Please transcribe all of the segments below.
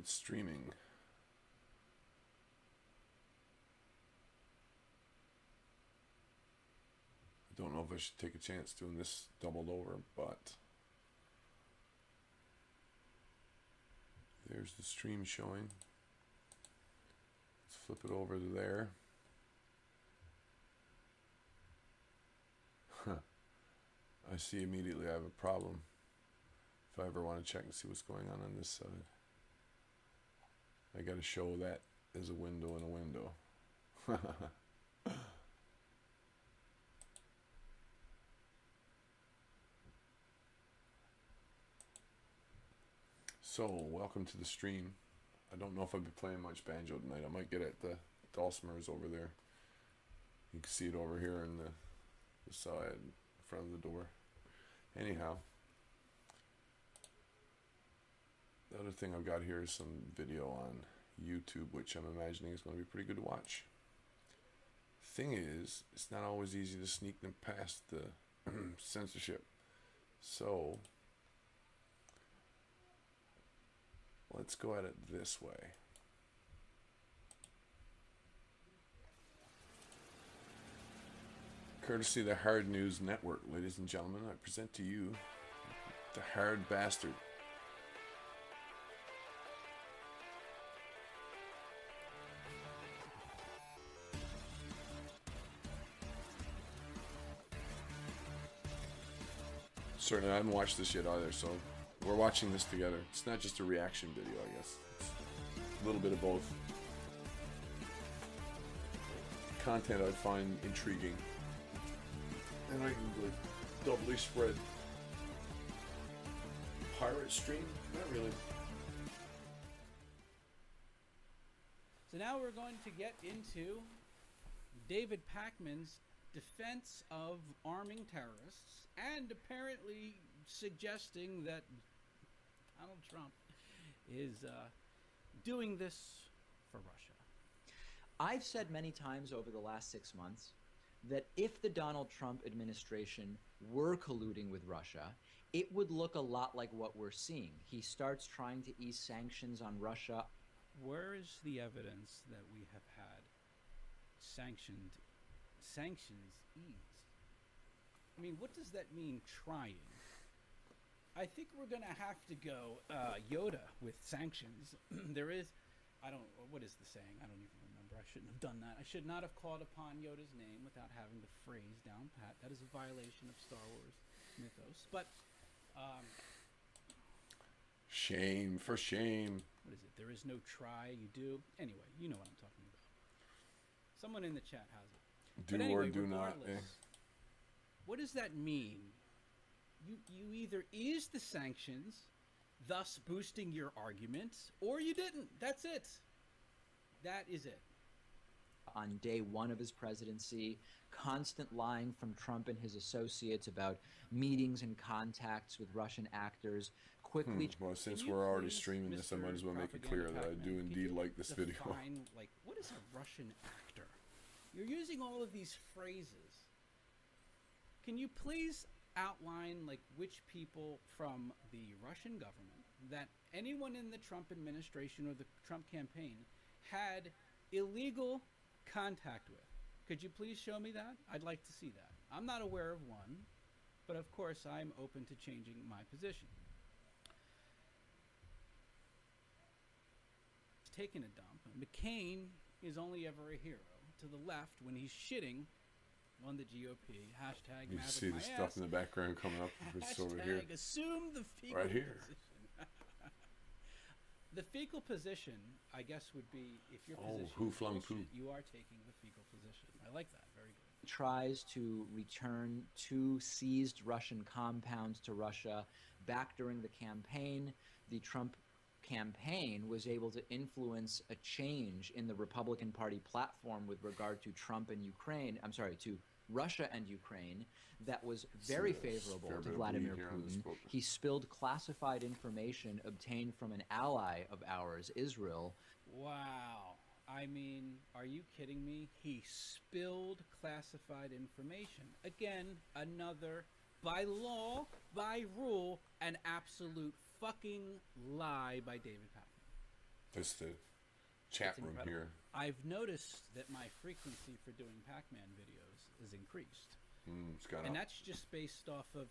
it's streaming. I don't know if I should take a chance doing this doubled over, but there's the stream showing. Let's flip it over to there. I see immediately I have a problem if I ever want to check and see what's going on this side. I got to show that as a window in a window. So, welcome to the stream. I don't know if I'll be playing much banjo tonight. I might get at the dulcimers over there. You can see it over here in the side, in front of the door. Anyhow, the other thing I've got here is some video on YouTube, which I'm imagining is going to be pretty good to watch. Thing is, it's not always easy to sneak them past the censorship. So, let's go at it this way. Courtesy of the Hard News Network, ladies and gentlemen, I present to you the Hard Bastard. Certainly, I haven't watched this yet either, so we're watching this together. It's not just a reaction video, I guess. It's a little bit of both. Content I find intriguing. And I can like doubly spread. Pirate stream? Not really. So now we're going to get into David Pakman's defense of arming terrorists and apparently suggesting that Donald Trump is doing this for Russia. I've said many times over the last 6 months that if the Donald Trump administration were colluding with Russia, it would look a lot like what we're seeing. He starts trying to ease sanctions on Russia. Where is the evidence that we have had sanctions eased? I mean, what does that mean, trying? I think we're going to have to go Yoda with sanctions. There is, what is the saying? I don't even remember. I shouldn't have done that. I should not have called upon Yoda's name without having the phrase down pat. That is a violation of Star Wars mythos. But, shame for shame. What is it? There is no try, you do. Anyway, you know what I'm talking about. Someone in the chat has it. Do but anyway, or do not. What does that mean? You either eased the sanctions, thus boosting your arguments, or you didn't. That's it. That is it. On day one of his presidency, constant lying from Trump and his associates about meetings and contacts with Russian actors. Quickly. Well, since we're already streaming this, I might as well make it clear that I do indeed like this video. Like, what is a Russian actor? You're using all of these phrases. Can you please outline like which people from the Russian government that anyone in the Trump administration or the Trump campaign had illegal contact with? Could you please show me that? I'd like to see that. I'm not aware of one, but of course I'm open to changing my position. He's taking a dump. McCain is only ever a hero. To the left, when he's shitting on the GOP, hashtag you Maverick see the my stuff ass. in the background coming up. It's over here. Assume the fecal right here. position. The fecal position, I guess, would be if your Oh, position who is flung bullshit, poo. you are taking the fecal position. I like that. Very good. Tries to return 2 seized Russian compounds to Russia. Back during the campaign, the Trump campaign was able to influence a change in the Republican Party platform with regard to Trump and Ukraine. I'm sorry, to Russia and Ukraine, that was very favorable to Vladimir Putin. He spilled classified information obtained from an ally of ours, Israel. Wow. I mean, are you kidding me? He spilled classified information. Again, another, by law, by rule, an absolute fucking lie by David Pakman. That's the chat It's room incredible. here. I've noticed that my frequency for doing Pac-Man videos is increased. It's gone And up. that's just based off of,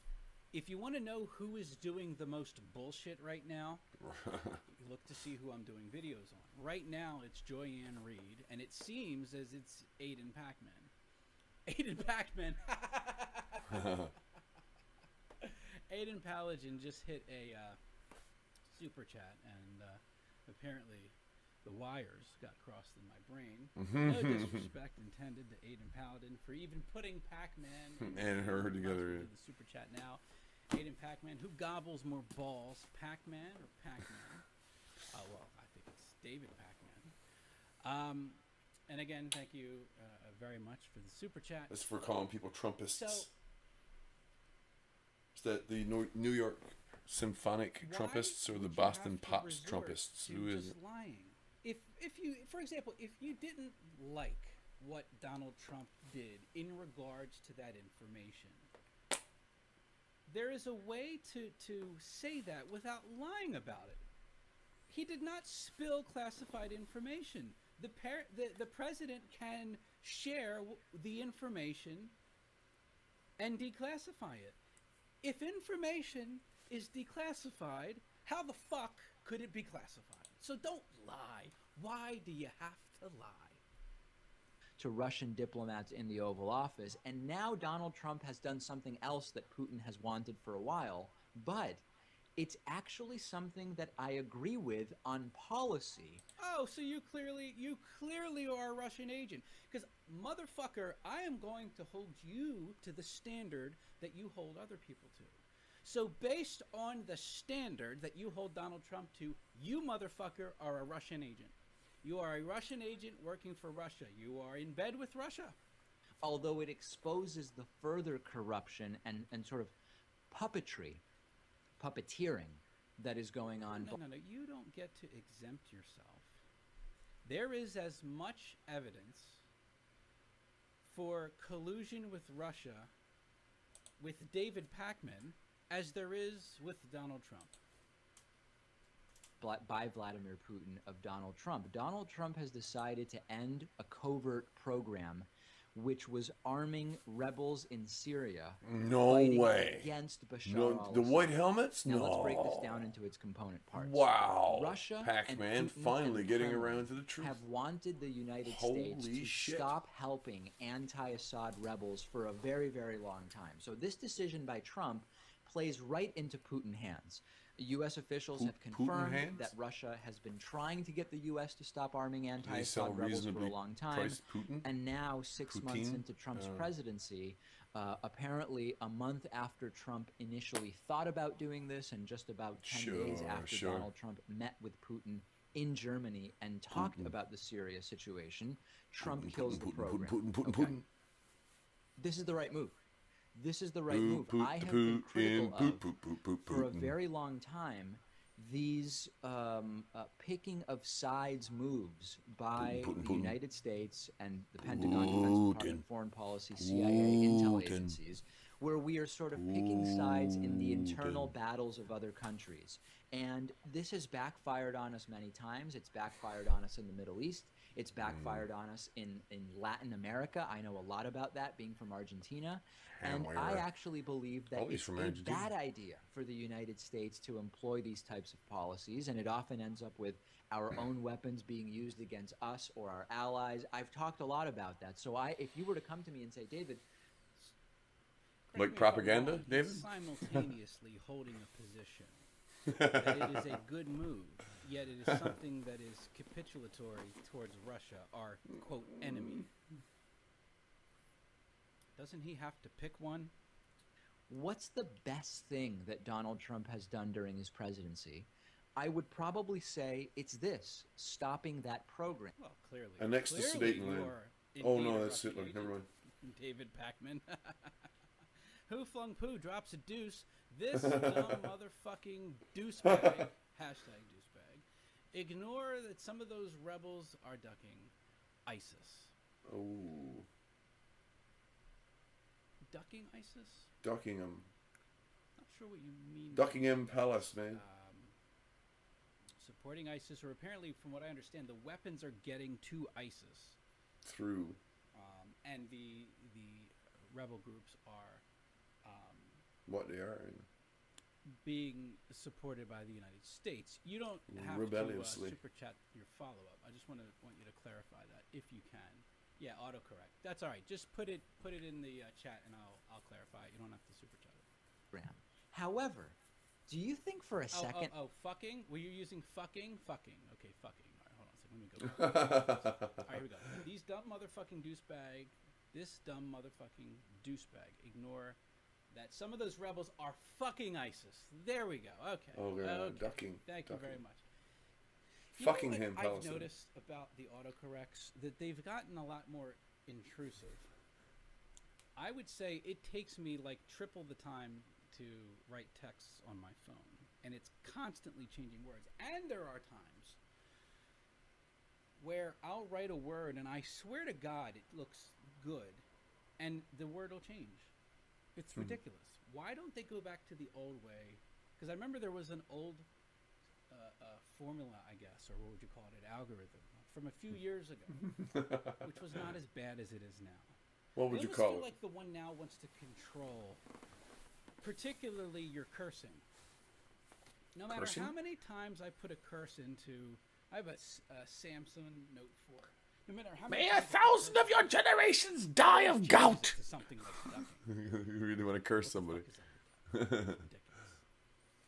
if you want to know who is doing the most bullshit right now, you look to see who I'm doing videos on. Right now, it's Joyanne Reed, and it seems as it's Aiden Pac-Man. Aiden Pac-Man. Aiden Paladin just hit a super chat, and apparently the wires got crossed in my brain. No disrespect intended to Aiden Paladin for even putting Pac-Man And her together. the super chat now. Aiden Pac-Man, who gobbles more balls, Pac-Man or Pac-Man? Oh, well, I think it's David Pac-Man. And again, thank you very much for the super chat. That's for calling people Trumpists. So, Is that the New York Symphonic why Trumpists or would the you Boston have to Pops resort Trumpists? to Who is just it? lying? If you, for example, if you didn't like what Donald Trump did in regards to that information, there is a way to say that without lying about it. He did not spill classified information. The president can share the information and declassify it. If information is declassified, how the fuck could it be classified? So don't lie. Why do you have to lie? To Russian diplomats in the Oval Office, and now Donald Trump has done something else that Putin has wanted for a while, but it's actually something that I agree with on policy. Oh, so you clearly are a Russian agent. Because, motherfucker, I am going to hold you to the standard that you hold other people to. So based on the standard that you hold Donald Trump to, you, motherfucker, are a Russian agent. You are a Russian agent working for Russia. You are in bed with Russia. Although it exposes the further corruption and sort of puppeteering that is going on. No. You don't get to exempt yourself. There is as much evidence for collusion with Russia with David Pac-Man as there is with Donald Trump. By Vladimir Putin of Donald Trump. Donald Trump has decided to end a covert program which was arming rebels in Syria. No fighting way. Against Bashar No, al-Assad. the white helmets? Now No. let's break this down into its component parts. Wow. Russia Pac-Man and Putin finally and getting Kremlin around to the truth. have wanted the United Holy States to shit. stop helping anti-Assad rebels for a very, very long time. So this decision by Trump plays right into Putin's hands. U.S. officials have confirmed hands? that Russia has been trying to get the U.S. to stop arming sell anti-Assad rebels for a reasonably long time. priced Putin? And now, 6 months Poutine? into Trump's presidency, apparently a month after Trump initially thought about doing this and just about 10 days after Donald Trump met with Putin in Germany and talked about the Syria situation, Trump kills the program. Okay. This is the right move. This is the right move. I have been critical of, for a very long time, these picking of sides moves by the United States and the Pentagon, Defense Department, Foreign Policy, CIA, intel agencies, where we are sort of picking sides in the internal battles of other countries. And this has backfired on us many times. It's backfired on us in the Middle East. It's backfired on us in Latin America. I know a lot about that, being from Argentina. And I actually believe that it's a bad idea for the United States to employ these types of policies, and it often ends up with our own weapons being used against us or our allies. I've talked a lot about that. So if you were to come to me and say, David, like propaganda, David? Simultaneously holding a position that it is a good move, yet it is something that is capitulatory towards Russia, our, quote, enemy. Doesn't he have to pick one? What's the best thing that Donald Trump has done during his presidency? I would probably say it's this, stopping that program. Well, clearly. Annexed to Sudetenland. Oh, no, that's it. Never mind. David Pac-Man. Who flung poo drops a deuce. This dumb motherfucking douchebag, hashtag douchebag, ignore that some of those rebels are ducking ISIS. Oh. Ducking ISIS? Ducking him. Not sure what you mean. Ducking him Palace, man. supporting ISIS, or apparently, from what I understand, the weapons are getting to ISIS. Through. And the rebel groups are What they are. being supported by the United States. You don't have Rebelliously. to super chat your follow-up. I just want you to clarify that if you can. Yeah, autocorrect. That's all right. Just put it in the chat, and I'll clarify it. You don't have to super chat it. However, do you think for a second? Fucking? Were you using fucking? Fucking. Okay, fucking. All right, hold on a second. Let me go. All right, here we go. These dumb motherfucking douchebag. This dumb motherfucking douchebag. Ignore that some of those rebels are fucking ISIS. There we go. Okay. Oh, they're okay. ducking. Thank you very much. Fucking him. I've Palestine. noticed about the autocorrects that they've gotten a lot more intrusive. I would say it takes me like triple the time to write texts on my phone, and it's constantly changing words. And there are times where I'll write a word and I swear to God it looks good, and the word will change. It's ridiculous. Why don't they go back to the old way? Because I remember there was an old formula, I guess, or what would you call it, an algorithm from a few years ago, which was not as bad as it is now. What would you I call feel it? like the one now wants to control, particularly your cursing. No matter Cursing? how many times I put a curse into, I have a Samsung Note 4. No matter how many May a times I thousand curse of your generations die of gout. to something like ducking. You really want to curse somebody. Ridiculous.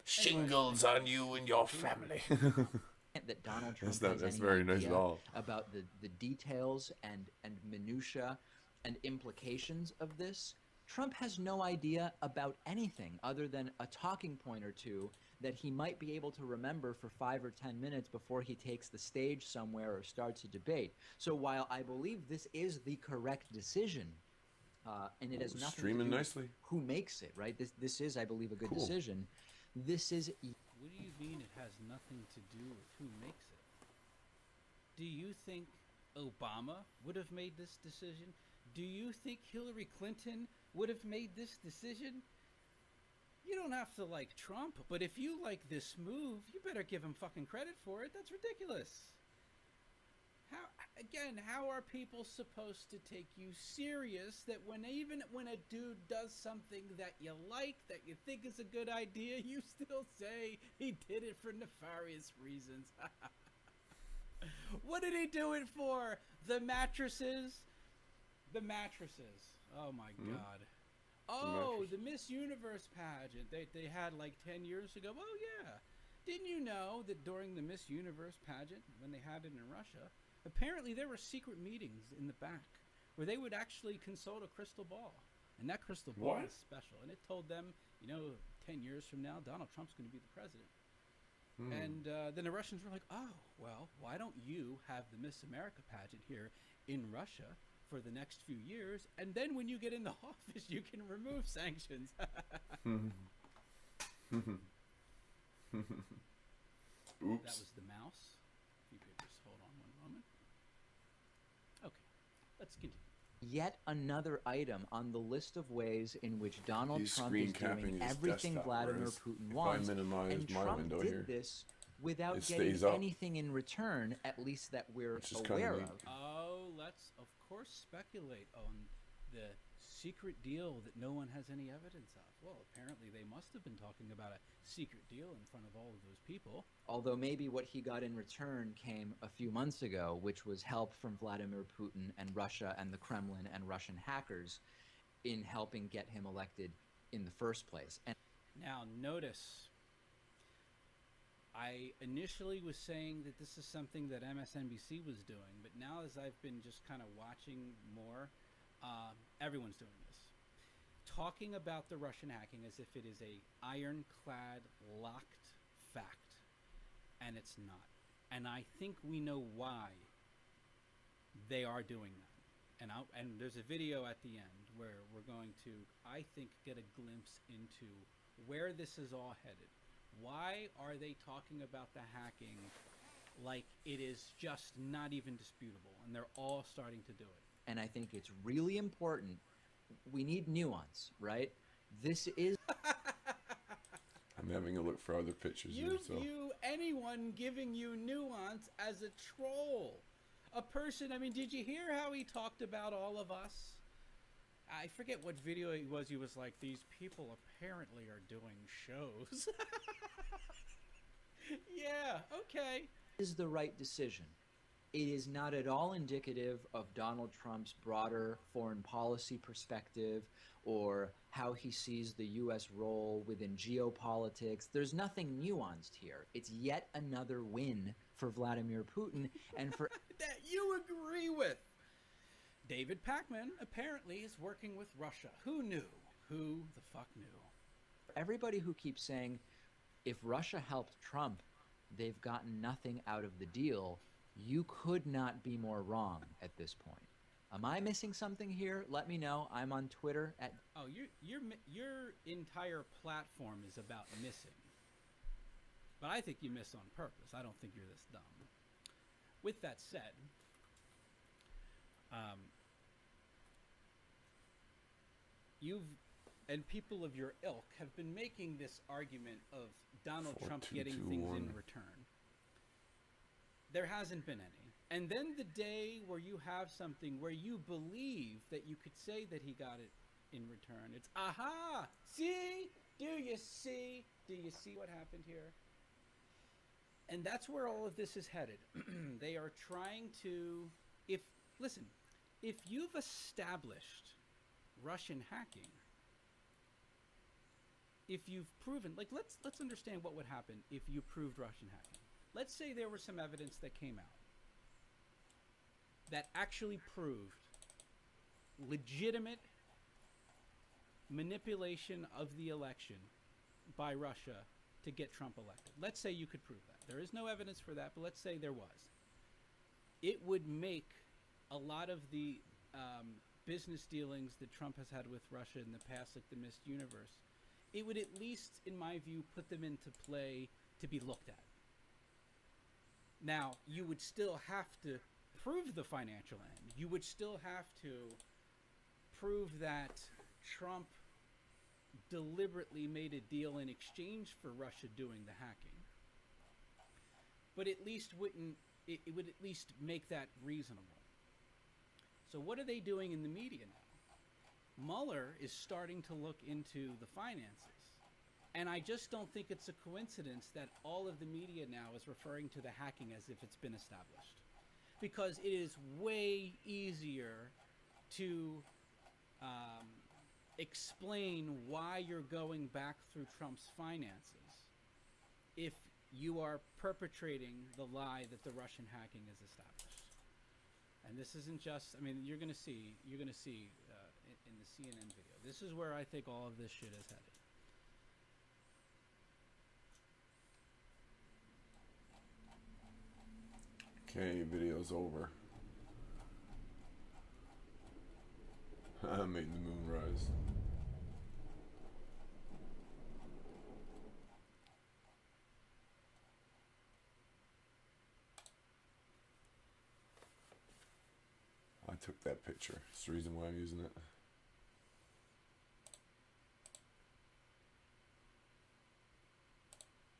Shingles on you and your family. That Donald Trump That's has any very nice idea at all. about the details and minutia and implications of this. Trump has no idea about anything other than a talking point or two that he might be able to remember for 5 or 10 minutes before he takes the stage somewhere or starts a debate. So while I believe this is the correct decision, and it has nothing Streaming to do nicely. with who makes it, right? This is, I believe, a good Cool. decision. This is What do you mean it has nothing to do with who makes it? Do you think Obama would have made this decision? Do you think Hillary Clinton would have made this decision? You don't have to like Trump, but if you like this move, you better give him fucking credit for it. That's ridiculous. How are people supposed to take you serious that even when a dude does something that you like, that you think is a good idea, you still say he did it for nefarious reasons? What did he do it for? The mattresses? The mattresses. Oh my God. Oh, the Miss Universe pageant they had like 10 years ago. Oh yeah. Didn't you know that during the Miss Universe pageant, when they had it in Russia, apparently there were secret meetings in the back where they would actually consult a crystal ball. And that crystal ball What? is special. And it told them, 10 years from now, Donald Trump's going to be the president. And then the Russians were like, oh, well, why don't you have the Miss America pageant here in Russia for the next few years? And then when you get in the office, you can remove sanctions. Oops. That was the mouse. If you could just hold on one moment. Okay, let's continue. yet another item on the list of ways in which Donald He's Trump screen is doing capping his everything desktop, Vladimir whereas Putin if wants. I minimize And my Trump window did here, this without it getting stays up. anything in return, at least that we're Which is kinda aware neat. of. Oh, let's of course speculate on the secret deal that no one has any evidence of. Well, apparently they must have been talking about a secret deal in front of all of those people. Although maybe what he got in return came a few months ago, which was help from Vladimir Putin and Russia and the Kremlin and Russian hackers in helping get him elected in the first place. And Now, notice, I initially was saying that this is something that MSNBC was doing, but now as I've been just kind of watching more, everyone's doing this. Talking about the Russian hacking as if it is a ironclad, locked fact, and it's not. And I think we know why they are doing that. And there's a video at the end where we're going to, I think, get a glimpse into where this is all headed. Why are they talking about the hacking like it is just not even disputable, and they're all starting to do it? and I think it's really important. We need nuance, right? This is I'm having a look for other pictures here, so anyone giving you nuance as a troll. A person, I mean, did you hear how he talked about all of us? I forget what video it was. He was like, these people apparently are doing shows. Yeah, okay. Is the right decision. It is not at all indicative of Donald Trump's broader foreign policy perspective or how he sees the U.S. role within geopolitics. There's nothing nuanced here. It's yet another win for Vladimir Putin and for That you agree with. David Pacman apparently is working with Russia. Who knew? Who the fuck knew? everybody who keeps saying if Russia helped Trump, they've gotten nothing out of the deal. You could not be more wrong at this point. Am I missing something here? Let me know. I'm on Twitter at... Oh, your entire platform is about missing. But I think you miss on purpose. I don't think you're this dumb. With that said, you've and people of your ilk have been making this argument of Donald Trump getting things in return. There hasn't been any. And then the day where you have something where you believe that you could say that he got it in return, it's, aha, see? Do you see? Do you see what happened here? And that's where all of this is headed. They are trying to, listen, if you've established Russian hacking, if you've proven, like, let's understand what would happen if you proved Russian hacking. Let's say there was some evidence that came out that actually proved legitimate manipulation of the election by Russia to get Trump elected. Let's say you could prove that. There is no evidence for that, but let's say there was. It would make a lot of the business dealings that Trump has had with Russia in the past, like the Missed Universe, it would at least, in my view, put them into play to be looked at. Now, you would still have to prove the financial end. You would still have to prove that Trump deliberately made a deal in exchange for Russia doing the hacking. But at least it would at least make that reasonable. So what are they doing in the media now? Mueller is starting to look into the finances. And I just don't think it's a coincidence that all of the media now is referring to the hacking as if it's been established. Because it is way easier to explain why you're going back through Trump's finances if you are perpetrating the lie that the Russian hacking is established. And this isn't just, I mean, you're going to see in the CNN video. This is where I think all of this shit is headed. Okay, video's over. I made the moon rise. I took that picture. It's the reason why I'm using it.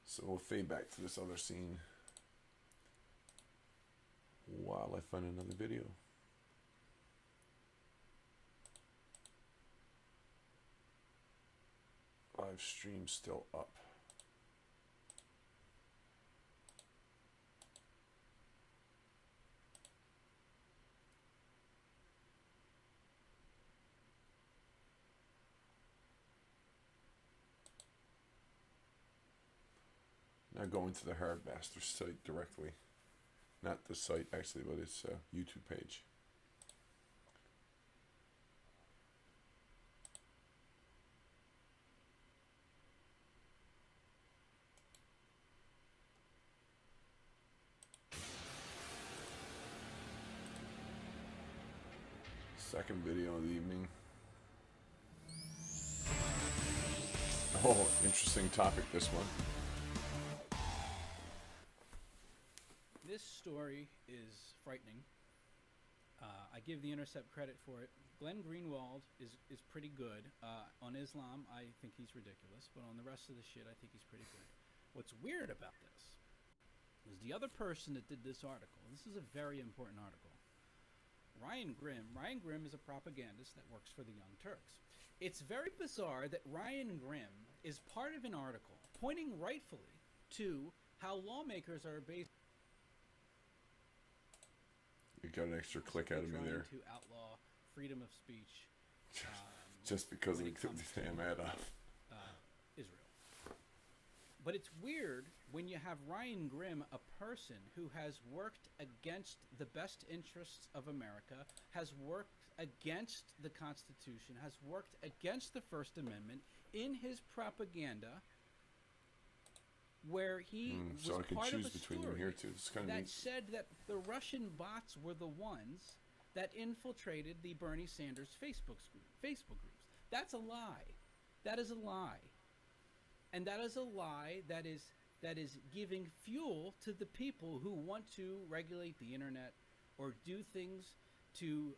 So we'll fade back to this other scene while I find another video. Live stream still up. Now going to the Hard Bastard site directly. Not the site actually, but its YouTube page. Second video of the evening. Oh, interesting topic, this one. This story is frightening. I give The Intercept credit for it. Glenn Greenwald is pretty good. On Islam, I think he's ridiculous, but on the rest of the shit, I think he's pretty good. What's weird about this was the other person that did this article. This is a very important article. Ryan Grimm. Ryan Grimm is a propagandist that works for the Young Turks. It's very bizarre that Ryan Grimm is part of an article pointing rightfully to how lawmakers are based. You got an extra click out of me there. To outlaw freedom of speech. Just because when we it took comes the damn ad off. Israel. But it's weird when you have Ryan Grimm, a person who has worked against the best interests of America, has worked against the Constitution, has worked against the First Amendment in his propaganda, where he was so I can part choose of a between them story here too. It's kind of that neat. said that the Russian bots were the ones that infiltrated the Bernie Sanders Facebook groups. That's a lie. That is a lie. And that is a lie that is giving fuel to the people who want to regulate the internet or do things to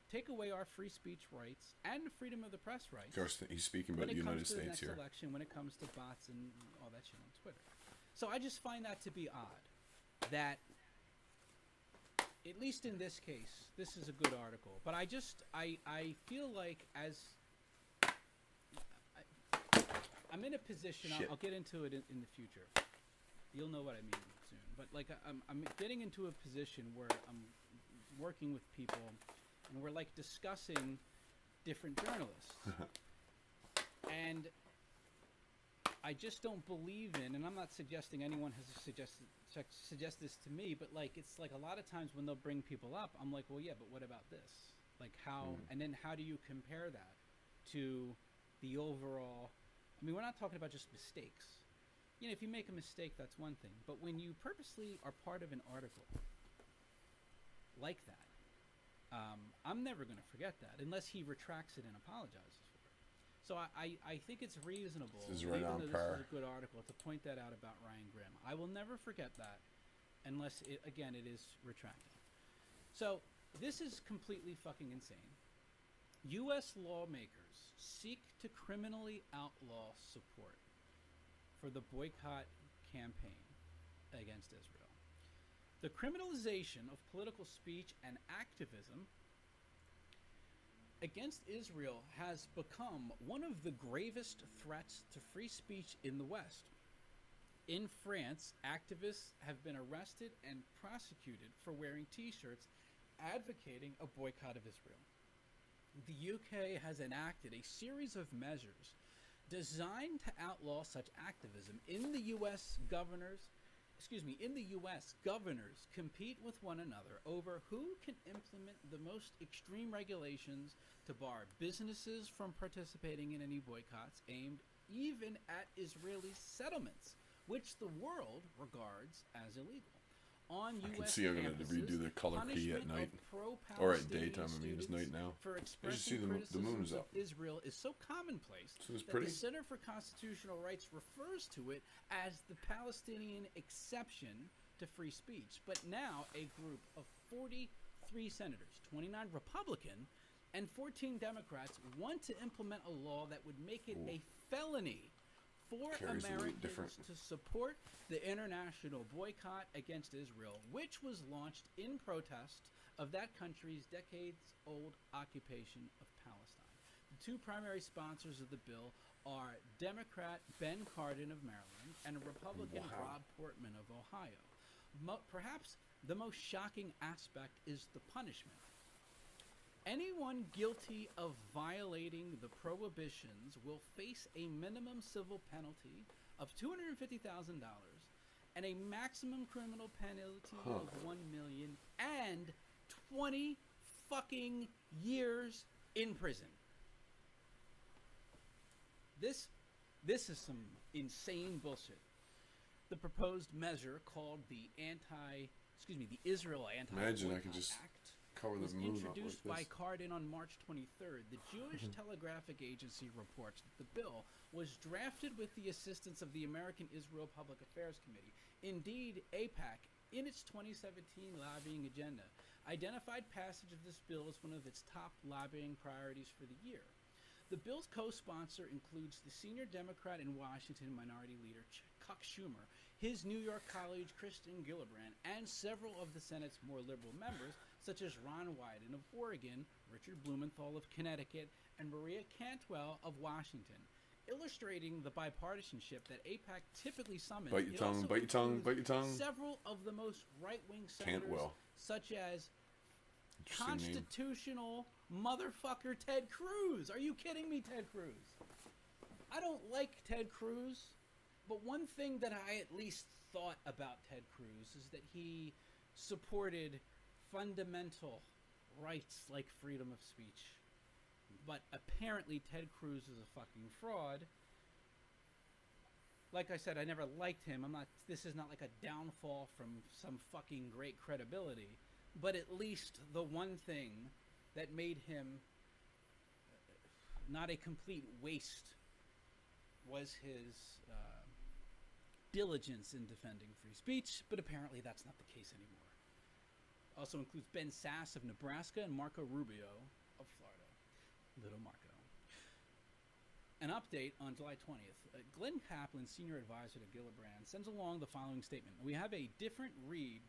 take away our free speech rights and freedom of the press rights. Of course, he's speaking about the United States here. When it comes to the next election, when it comes to bots and all that shit on Twitter. So I just find that to be odd. That, at least in this case, this is a good article. But I feel like I'm in a position, I'll get into it in the future. You'll know what I mean soon. But like I'm getting into a position where I'm working with people and we're like discussing different journalists. And I just don't believe in, and I'm not suggesting anyone has suggest this to me, but like it's like a lot of times when they'll bring people up, I'm like, well, yeah, but what about this? Like how, and then how do you compare that to the overall? I mean, we're not talking about just mistakes. You know, if you make a mistake, that's one thing. But when you purposely are part of an article like that, I'm never going to forget that unless he retracts it and apologizes for it. So I think it's reasonable, This is right even on though par. this is a good article, to point that out about Ryan Grimm. I will never forget that unless, it is retracted. So this is completely fucking insane. U.S. lawmakers seek to criminally outlaw support for the boycott campaign against Israel. The criminalization of political speech and activism against Israel has become one of the gravest threats to free speech in the West. In France, activists have been arrested and prosecuted for wearing T-shirts advocating a boycott of Israel. The UK has enacted a series of measures designed to outlaw such activism. In the US, governors compete with one another over who can implement the most extreme regulations to bar businesses from participating in any boycotts aimed even at Israeli settlements, which the world regards as illegal. On I U.S. can see I'm going to redo the color key at night. Or at daytime, I mean, it's night now. For I just see the moon's up. of Israel is so commonplace So it's that pretty. the Center for Constitutional Rights refers to it as the Palestinian exception to free speech. But now a group of 43 senators, 29 Republican, and 14 Democrats want to implement a law that would make it a felony for Carries the weight Americans different. to support the international boycott against Israel, which was launched in protest of that country's decades-old occupation of Palestine. The two primary sponsors of the bill are Democrat Ben Cardin of Maryland and Republican Rob Portman of Ohio. Perhaps the most shocking aspect is the punishment. Anyone guilty of violating the prohibitions will face a minimum civil penalty of $250,000 and a maximum criminal penalty of $1 million and 20 fucking years in prison. This is some insane bullshit. The proposed measure, called the Israel Imagine I Anti-Boycott could just Act, cover the was moon up introduced like by this. Cardin on March 23rd. The Jewish Telegraphic Agency reports that the bill was drafted with the assistance of the American Israel Public Affairs Committee. Indeed, AIPAC, in its 2017 lobbying agenda, identified passage of this bill as one of its top lobbying priorities for the year. The bill's co-sponsor includes the senior Democrat in Washington, Minority Leader Chuck Schumer, his New York colleague Kristen Gillibrand, and several of the Senate's more liberal members, such as Ron Wyden of Oregon, Richard Blumenthal of Connecticut, and Maria Cantwell of Washington, illustrating the bipartisanship that AIPAC typically summons. Bite your tongue, bite your tongue, bite your tongue. Several of the most right-wing senators, Cantwell. such as Interesting name. constitutional motherfucker Ted Cruz. Are you kidding me, Ted Cruz? I don't like Ted Cruz, but one thing that I at least thought about Ted Cruz is that he supported fundamental rights like freedom of speech. But apparently Ted Cruz is a fucking fraud. Like I said, I never liked him. This is not like a downfall from some fucking great credibility. But at least the one thing that made him not a complete waste was his diligence in defending free speech, but apparently that's not the case anymore. Also includes Ben Sass of Nebraska and Marco Rubio of Florida. Little Marco. An update on July 20th. Glenn Kaplan, senior advisor to Gillibrand, sends along the following statement. We have a different read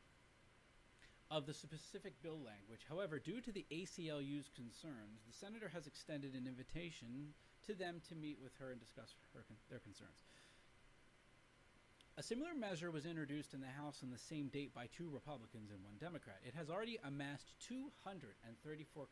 of the specific bill language. However, due to the ACLU's concerns, the senator has extended an invitation to them to meet with her and discuss their concerns. A similar measure was introduced in the House on the same date by 2 Republicans and 1 Democrat. It has already amassed 234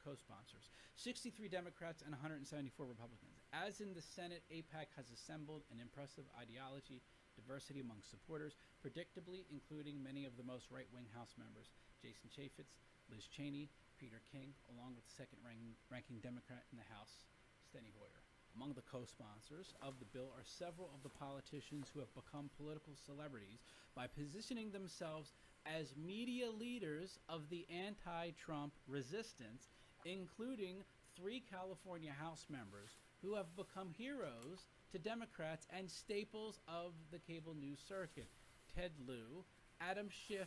co-sponsors, 63 Democrats and 174 Republicans. As in the Senate, AIPAC has assembled an impressive ideology, diversity among supporters, predictably including many of the most right-wing House members, Jason Chaffetz, Liz Cheney, Peter King, along with the second-ranking Democrat in the House, Steny Hoyer. Among the co-sponsors of the bill are several of the politicians who have become political celebrities by positioning themselves as media leaders of the anti-Trump resistance, including 3 California House members who have become heroes to Democrats and staples of the cable news circuit, Ted Lieu, Adam Schiff,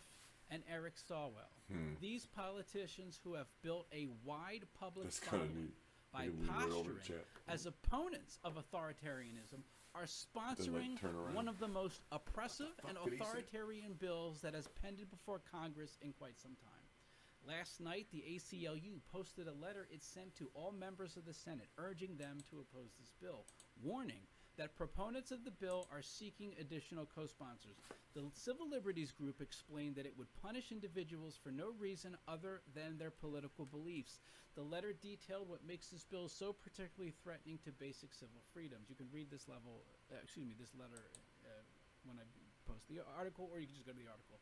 and Eric Swalwell. These politicians who have built a wide public following by posturing as opponents of authoritarianism are sponsoring one of the most oppressive and authoritarian bills that has pended before Congress in quite some time. Last night, the ACLU posted a letter it sent to all members of the Senate urging them to oppose this bill, warning that proponents of the bill are seeking additional co-sponsors. The Civil Liberties Group explained that it would punish individuals for no reason other than their political beliefs. The letter detailed what makes this bill so particularly threatening to basic civil freedoms. You can read this letter when I post the article, or you can just go to the article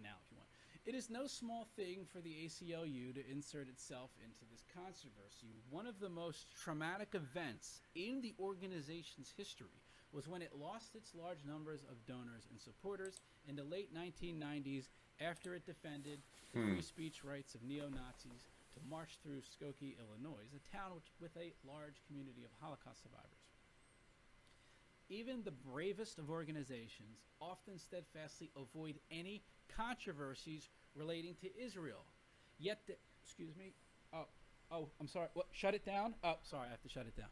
now if you want. It is no small thing for the ACLU to insert itself into this controversy. One of the most traumatic events in the organization's history was when it lost its large numbers of donors and supporters in the late 1990s after it defended the free speech rights of neo-Nazis to march through Skokie, Illinois, a town with a large community of Holocaust survivors. Even the bravest of organizations often steadfastly avoid any controversies relating to Israel. Yet, excuse me. Oh, I'm sorry. What? Shut it down? Oh, sorry. I have to shut it down.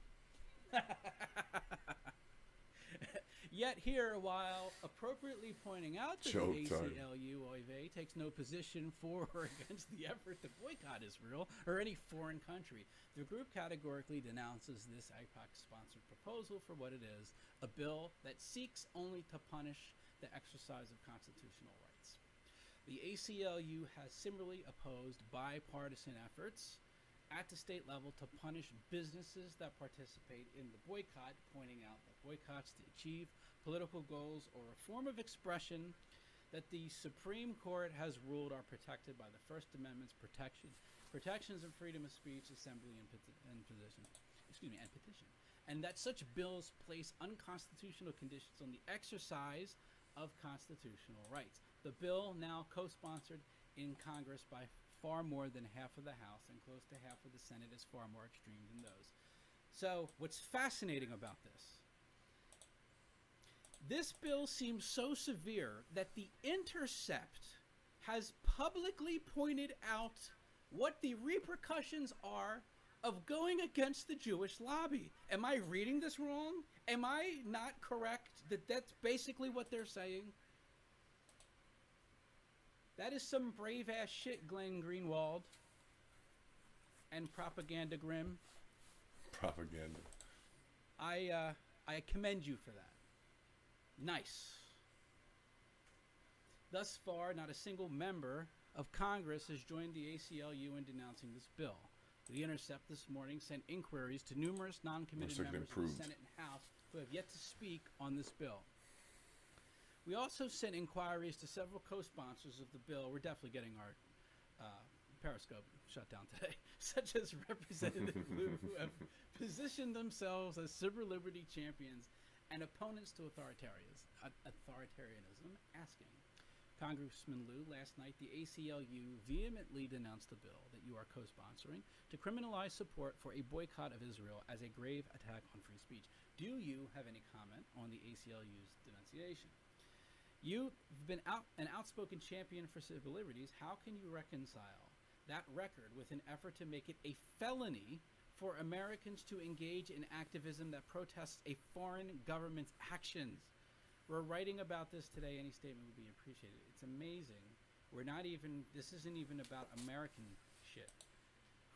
Yet here, while appropriately pointing out that the ACLU takes no position for or against the effort to boycott Israel or any foreign country, the group categorically denounces this AIPAC-sponsored proposal for what it is, a bill that seeks only to punish the exercise of constitutional rights. The ACLU has similarly opposed bipartisan efforts at the state level to punish businesses that participate in the boycott, pointing out that boycotts to achieve political goals or a form of expression that the Supreme Court has ruled are protected by the First Amendment's protections of freedom of speech, assembly, and petition, and that such bills place unconstitutional conditions on the exercise of constitutional rights. The bill, now co-sponsored in Congress by far more than half of the House and close to half of the Senate, is far more extreme than those. So what's fascinating about this bill seems so severe that The Intercept has publicly pointed out what the repercussions are of going against the Jewish lobby. Am I reading this wrong? Am I not correct that that's basically what they're saying? That is some brave-ass shit, Glenn Greenwald. And Propaganda Grim. Propaganda. I commend you for that. Nice. Thus far, not a single member of Congress has joined the ACLU in denouncing this bill. The Intercept this morning sent inquiries to numerous non-committed members of the Senate and House who have yet to speak on this bill. We also sent inquiries to several co-sponsors of the bill. We're definitely getting our Periscope shut down today, such as Representative Liu, who have positioned themselves as civil liberty champions and opponents to authoritarianism, asking Congressman Liu last night, the ACLU vehemently denounced the bill that you are co-sponsoring to criminalize support for a boycott of Israel as a grave attack on free speech. Do you have any comment on the ACLU's denunciation? You've been an outspoken champion for civil liberties. How can you reconcile that record with an effort to make it a felony for Americans to engage in activism that protests a foreign government's actions? We're writing about this today. Any statement would be appreciated. It's amazing. This isn't even about American shit.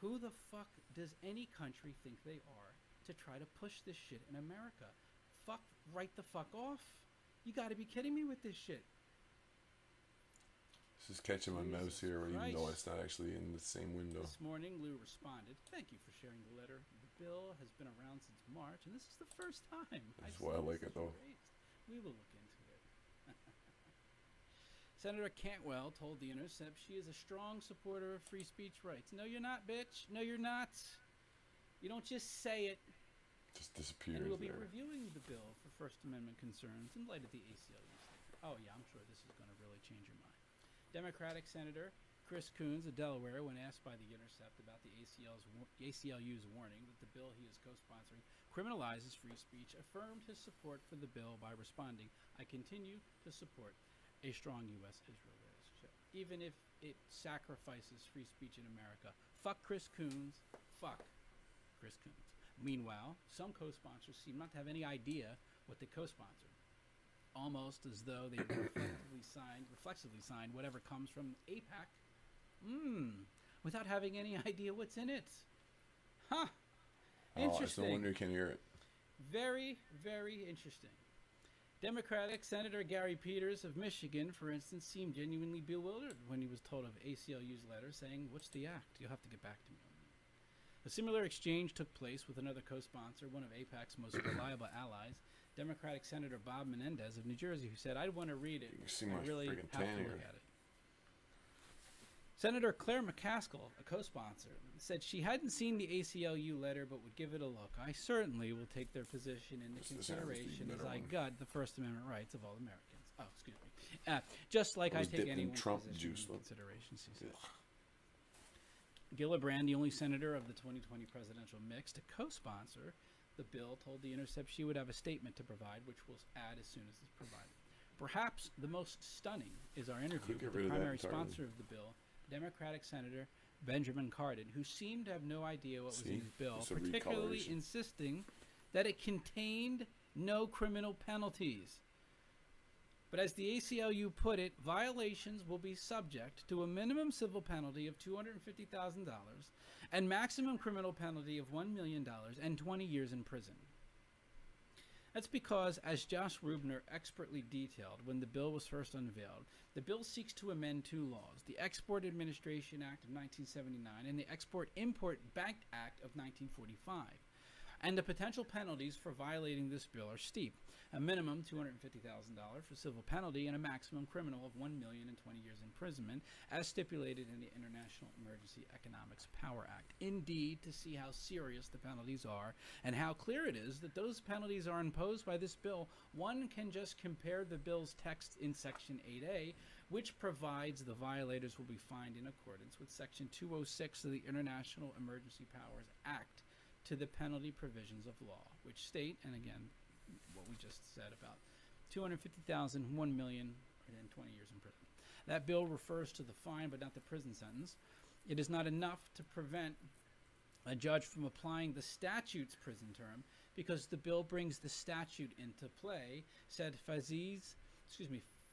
Who the fuck does any country think they are to try to push this shit in America? Right the fuck off. You gotta be kidding me with this shit. This is catching my mouse here, even though it's not actually in the same window. This morning, Lou responded, "Thank you for sharing the letter. The bill has been around since March, and this is the first time." That's why I like it, though. We will look into it. Senator Cantwell told The Intercept she is a strong supporter of free speech rights. No, you're not, bitch. No, you're not. You don't just say it. Just disappears. And we'll be reviewing the bill for First Amendment concerns in light of the ACLU statement. Oh, yeah, I'm sure this is going to really change your mind. Democratic Senator Chris Coons of Delaware, when asked by The Intercept about the ACLU's warning that the bill he is co-sponsoring criminalizes free speech, affirmed his support for the bill by responding, "I continue to support a strong U.S.-Israel relationship, even if it sacrifices free speech in America." Fuck Chris Coons. Fuck Chris Coons. Meanwhile, some co-sponsors seem not to have any idea what they co-sponsored, almost as though they reflexively signed whatever comes from AIPAC, without having any idea what's in it. Huh. Interesting. Oh, no wonder you can hear it. Very, very interesting. Democratic Senator Gary Peters of Michigan, for instance, seemed genuinely bewildered when he was told of ACLU's letter saying, "What's the act? You'll have to get back to me on that." A similar exchange took place with another co-sponsor, one of AIPAC's most reliable allies, Democratic Senator Bob Menendez of New Jersey, who said, "I'd want to read it. I really have to look at it." Senator Claire McCaskill, a co-sponsor, said she hadn't seen the ACLU letter but would give it a look. "I certainly will take their position into consideration as I gut the First Amendment rights of all Americans." Oh, excuse me. Just like I take anyone's position into consideration, she said. Gillibrand, the only senator of the 2020 presidential mix to co-sponsor the bill, told The Intercept she would have a statement to provide, which we'll add as soon as it's provided. Perhaps the most stunning is our interview with the primary sponsor of the bill, Democratic Senator Benjamin Cardin, who seemed to have no idea what was in his bill, particularly insisting that it contained no criminal penalties. But as the ACLU put it, violations will be subject to a minimum civil penalty of $250,000 and maximum criminal penalty of $1 million and 20 years in prison. That's because, as Josh Rubner expertly detailed when the bill was first unveiled, the bill seeks to amend two laws, the Export Administration Act of 1979 and the Export-Import Bank Act of 1945. And the potential penalties for violating this bill are steep. A minimum $250,000 for civil penalty and a maximum criminal of $1 million and 20 years imprisonment, as stipulated in the International Emergency Economics Power Act. Indeed, to see how serious the penalties are and how clear it is that those penalties are imposed by this bill, one can just compare the bill's text in Section 8A, which provides the violators will be fined in accordance with Section 206 of the International Emergency Powers Act, to the penalty provisions of law, which state, and again, what we just said about $250,000, $1 million, and 20 years in prison. That bill refers to the fine, but not the prison sentence. It is not enough to prevent a judge from applying the statute's prison term because the bill brings the statute into play, said Faiz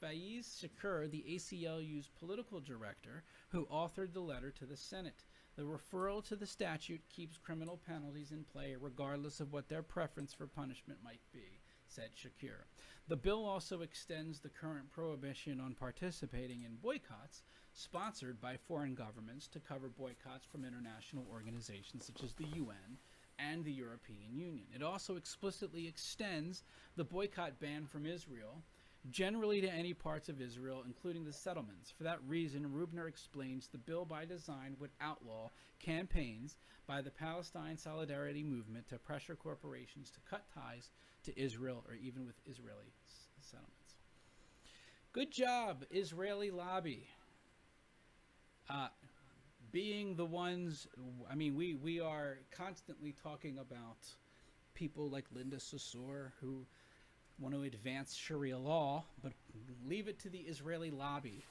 Shakur, the ACLU's political director, who authored the letter to the Senate. The referral to the statute keeps criminal penalties in play regardless of what their preference for punishment might be, said Shakur. The bill also extends the current prohibition on participating in boycotts sponsored by foreign governments to cover boycotts from international organizations such as the UN and the European Union. It also explicitly extends the boycott ban from Israel generally to any parts of Israel, including the settlements. For that reason, Rubner explains the bill by design would outlaw campaigns by the Palestine Solidarity Movement to pressure corporations to cut ties to Israel or even with Israeli settlements. Good job, Israeli lobby. Being the ones, I mean, we are constantly talking about people like Linda Sarsour who want to advance Sharia law, but leave it to the Israeli lobby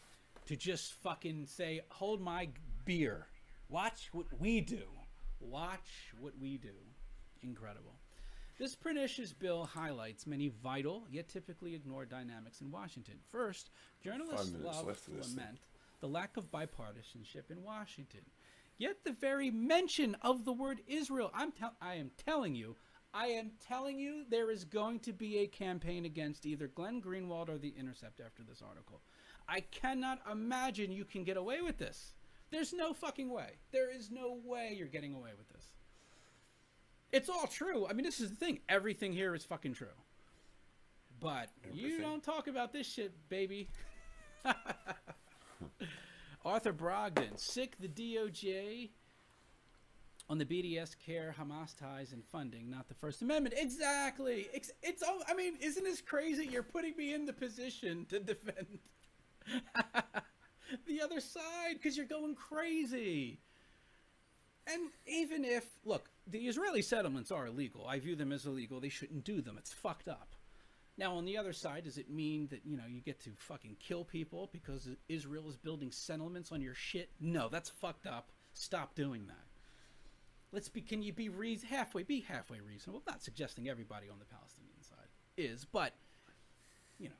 to just fucking say, hold my beer. Watch what we do. Watch what we do. Incredible. This pernicious bill highlights many vital, yet typically ignored dynamics in Washington. First, journalists love to lament the lack of bipartisanship in Washington. Yet the very mention of the word Israel, I am telling you, there is going to be a campaign against either Glenn Greenwald or The Intercept after this article. I cannot imagine you can get away with this. There's no fucking way. There is no way you're getting away with this. It's all true. I mean, this is the thing. Everything here is fucking true. But you don't talk about this shit, baby. Arthur Brogdon, sick the DOJ on the BDS care, Hamas ties, and funding, not the First Amendment. Exactly. It's all, I mean, isn't this crazy? You're putting me in the position to defend the other side because you're going crazy. And even if, look, the Israeli settlements are illegal. I view them as illegal. They shouldn't do them. It's fucked up. Now, on the other side, does it mean that, you know, you get to fucking kill people because Israel is building settlements on your shit? No, that's fucked up. Stop doing that. Can you be halfway reasonable? I'm not suggesting everybody on the Palestinian side is, but, you know,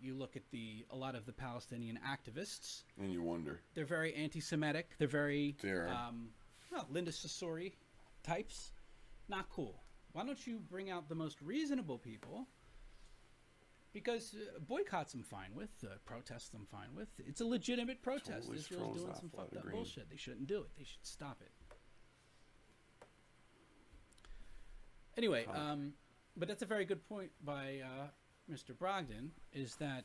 you look at a lot of the Palestinian activists. And you wonder. They're very anti-Semitic. They're very, Linda Sarsour types. Not cool. Why don't you bring out the most reasonable people? Because boycotts I'm fine with, protests I'm fine with. It's a legitimate protest. Totally Israel's doing some fucked up bullshit. They shouldn't do it. They should stop it. Anyway, but that's a very good point by Mr. Brogdon, is that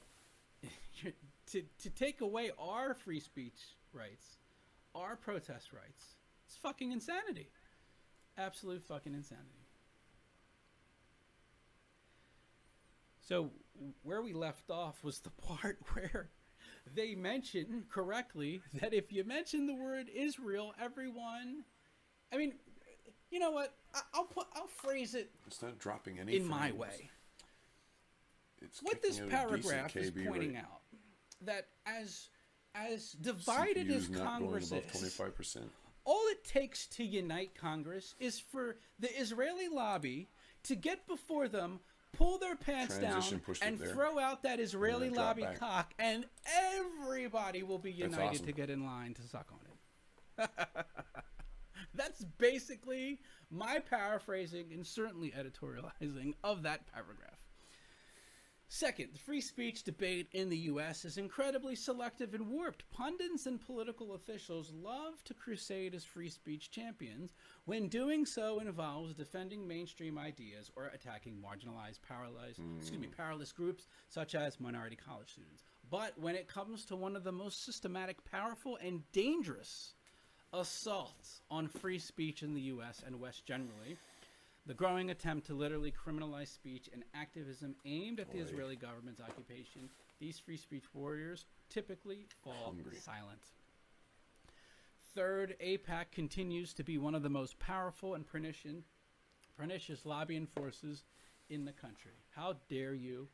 to take away our free speech rights, our protest rights, it's fucking insanity. Absolute fucking insanity. So where we left off was the part where they mentioned correctly that if you mention the word Israel, everyone, I mean, you know what? I'll phrase it. It's not dropping any in my way. It's what this paragraph is pointing out, that as divided as Congress is, 25%. All it takes to unite Congress is for the Israeli lobby to get before them, pull their pants down, and throw out that Israeli lobby cock, and everybody will be united to get in line to suck on it. That's basically my paraphrasing and certainly editorializing of that paragraph. Second, the free speech debate in the U.S. is incredibly selective and warped. Pundits and political officials love to crusade as free speech champions when doing so involves defending mainstream ideas or attacking marginalized, powerless groups such as minority college students. But when it comes to one of the most systematic, powerful, and dangerous assaults on free speech in the U.S. and West generally, the growing attempt to literally criminalize speech and activism aimed at the Israeli government's occupation, these free speech warriors typically fall silent. Third, AIPAC continues to be one of the most powerful and pernicious lobbying forces in the country. How dare you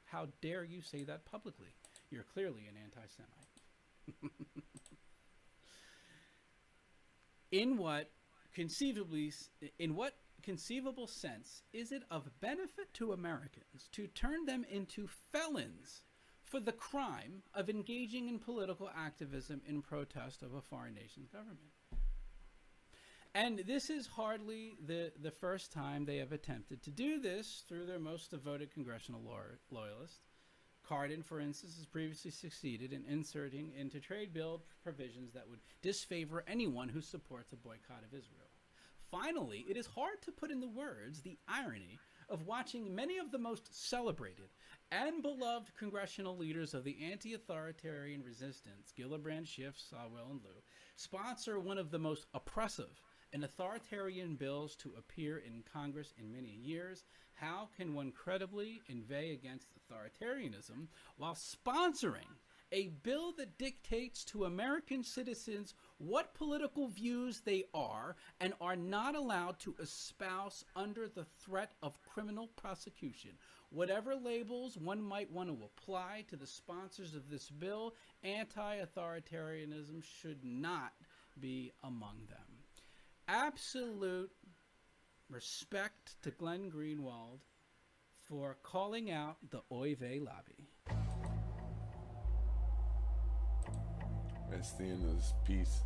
say that publicly? You're clearly an anti-Semite. In what in what conceivable sense is it of benefit to Americans to turn them into felons for the crime of engaging in political activism in protest of a foreign nation's government? And this is hardly the first time they have attempted to do this through their most devoted congressional loyalists. Cardin, for instance, has previously succeeded in inserting into trade bill provisions that would disfavor anyone who supports a boycott of Israel. Finally, it is hard to put into words the irony of watching many of the most celebrated and beloved congressional leaders of the anti-authoritarian resistance, Gillibrand, Schiff, Sawell, and Lieu, sponsor one of the most oppressive and authoritarian bills to appear in Congress in many years. How can one credibly inveigh against authoritarianism while sponsoring a bill that dictates to American citizens what political views they are and are not allowed to espouse under the threat of criminal prosecution? Whatever labels one might want to apply to the sponsors of this bill, anti-authoritarianism should not be among them. Absolute respect to Glenn Greenwald for calling out the Oy Vey lobby. That's the end of this piece.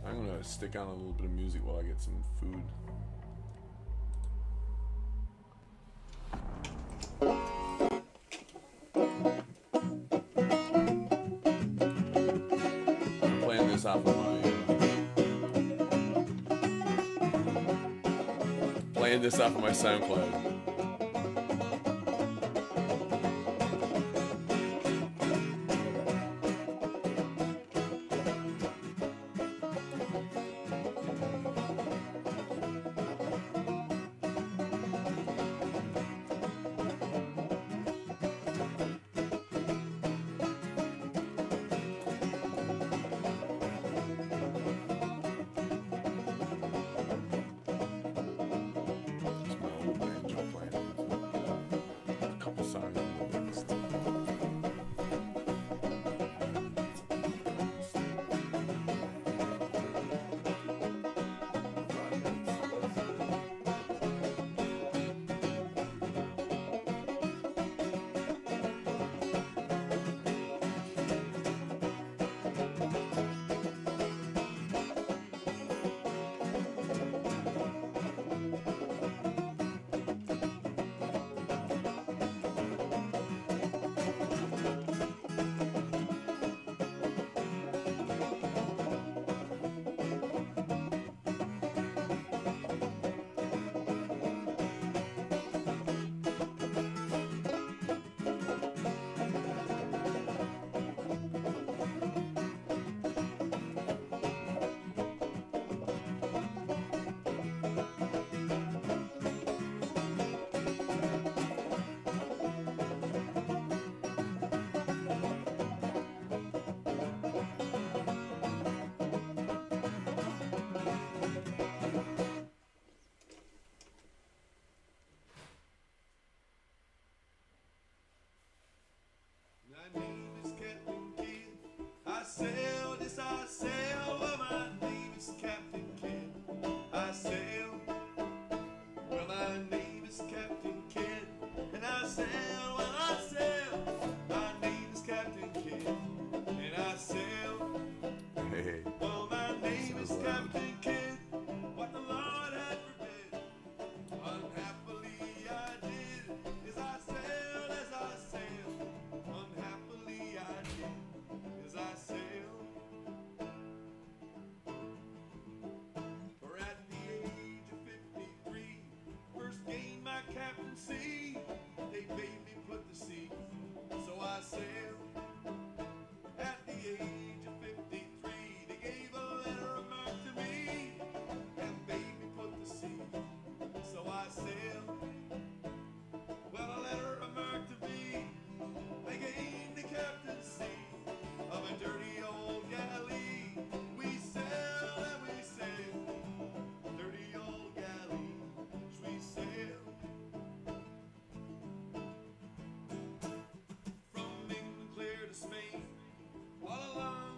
I'm going to stick on a little bit of music while I get some food. I'm playing this off of my SoundCloud.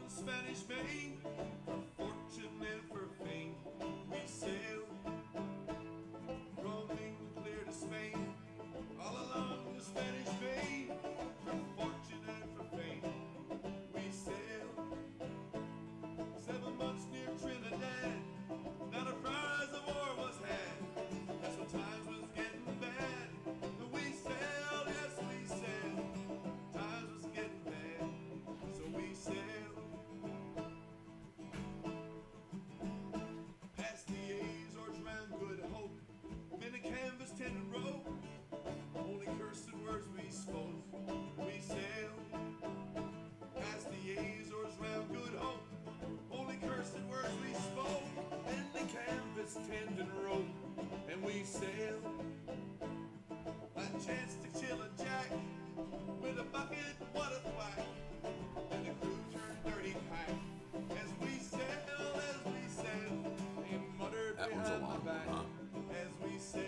Spanish Main, for fortune and for fame, we chance to chill a jack with a bucket, what a thwack. And the crew turned dirty pack as we sail, they muttered That one's a behind my long one, back huh? as we sail.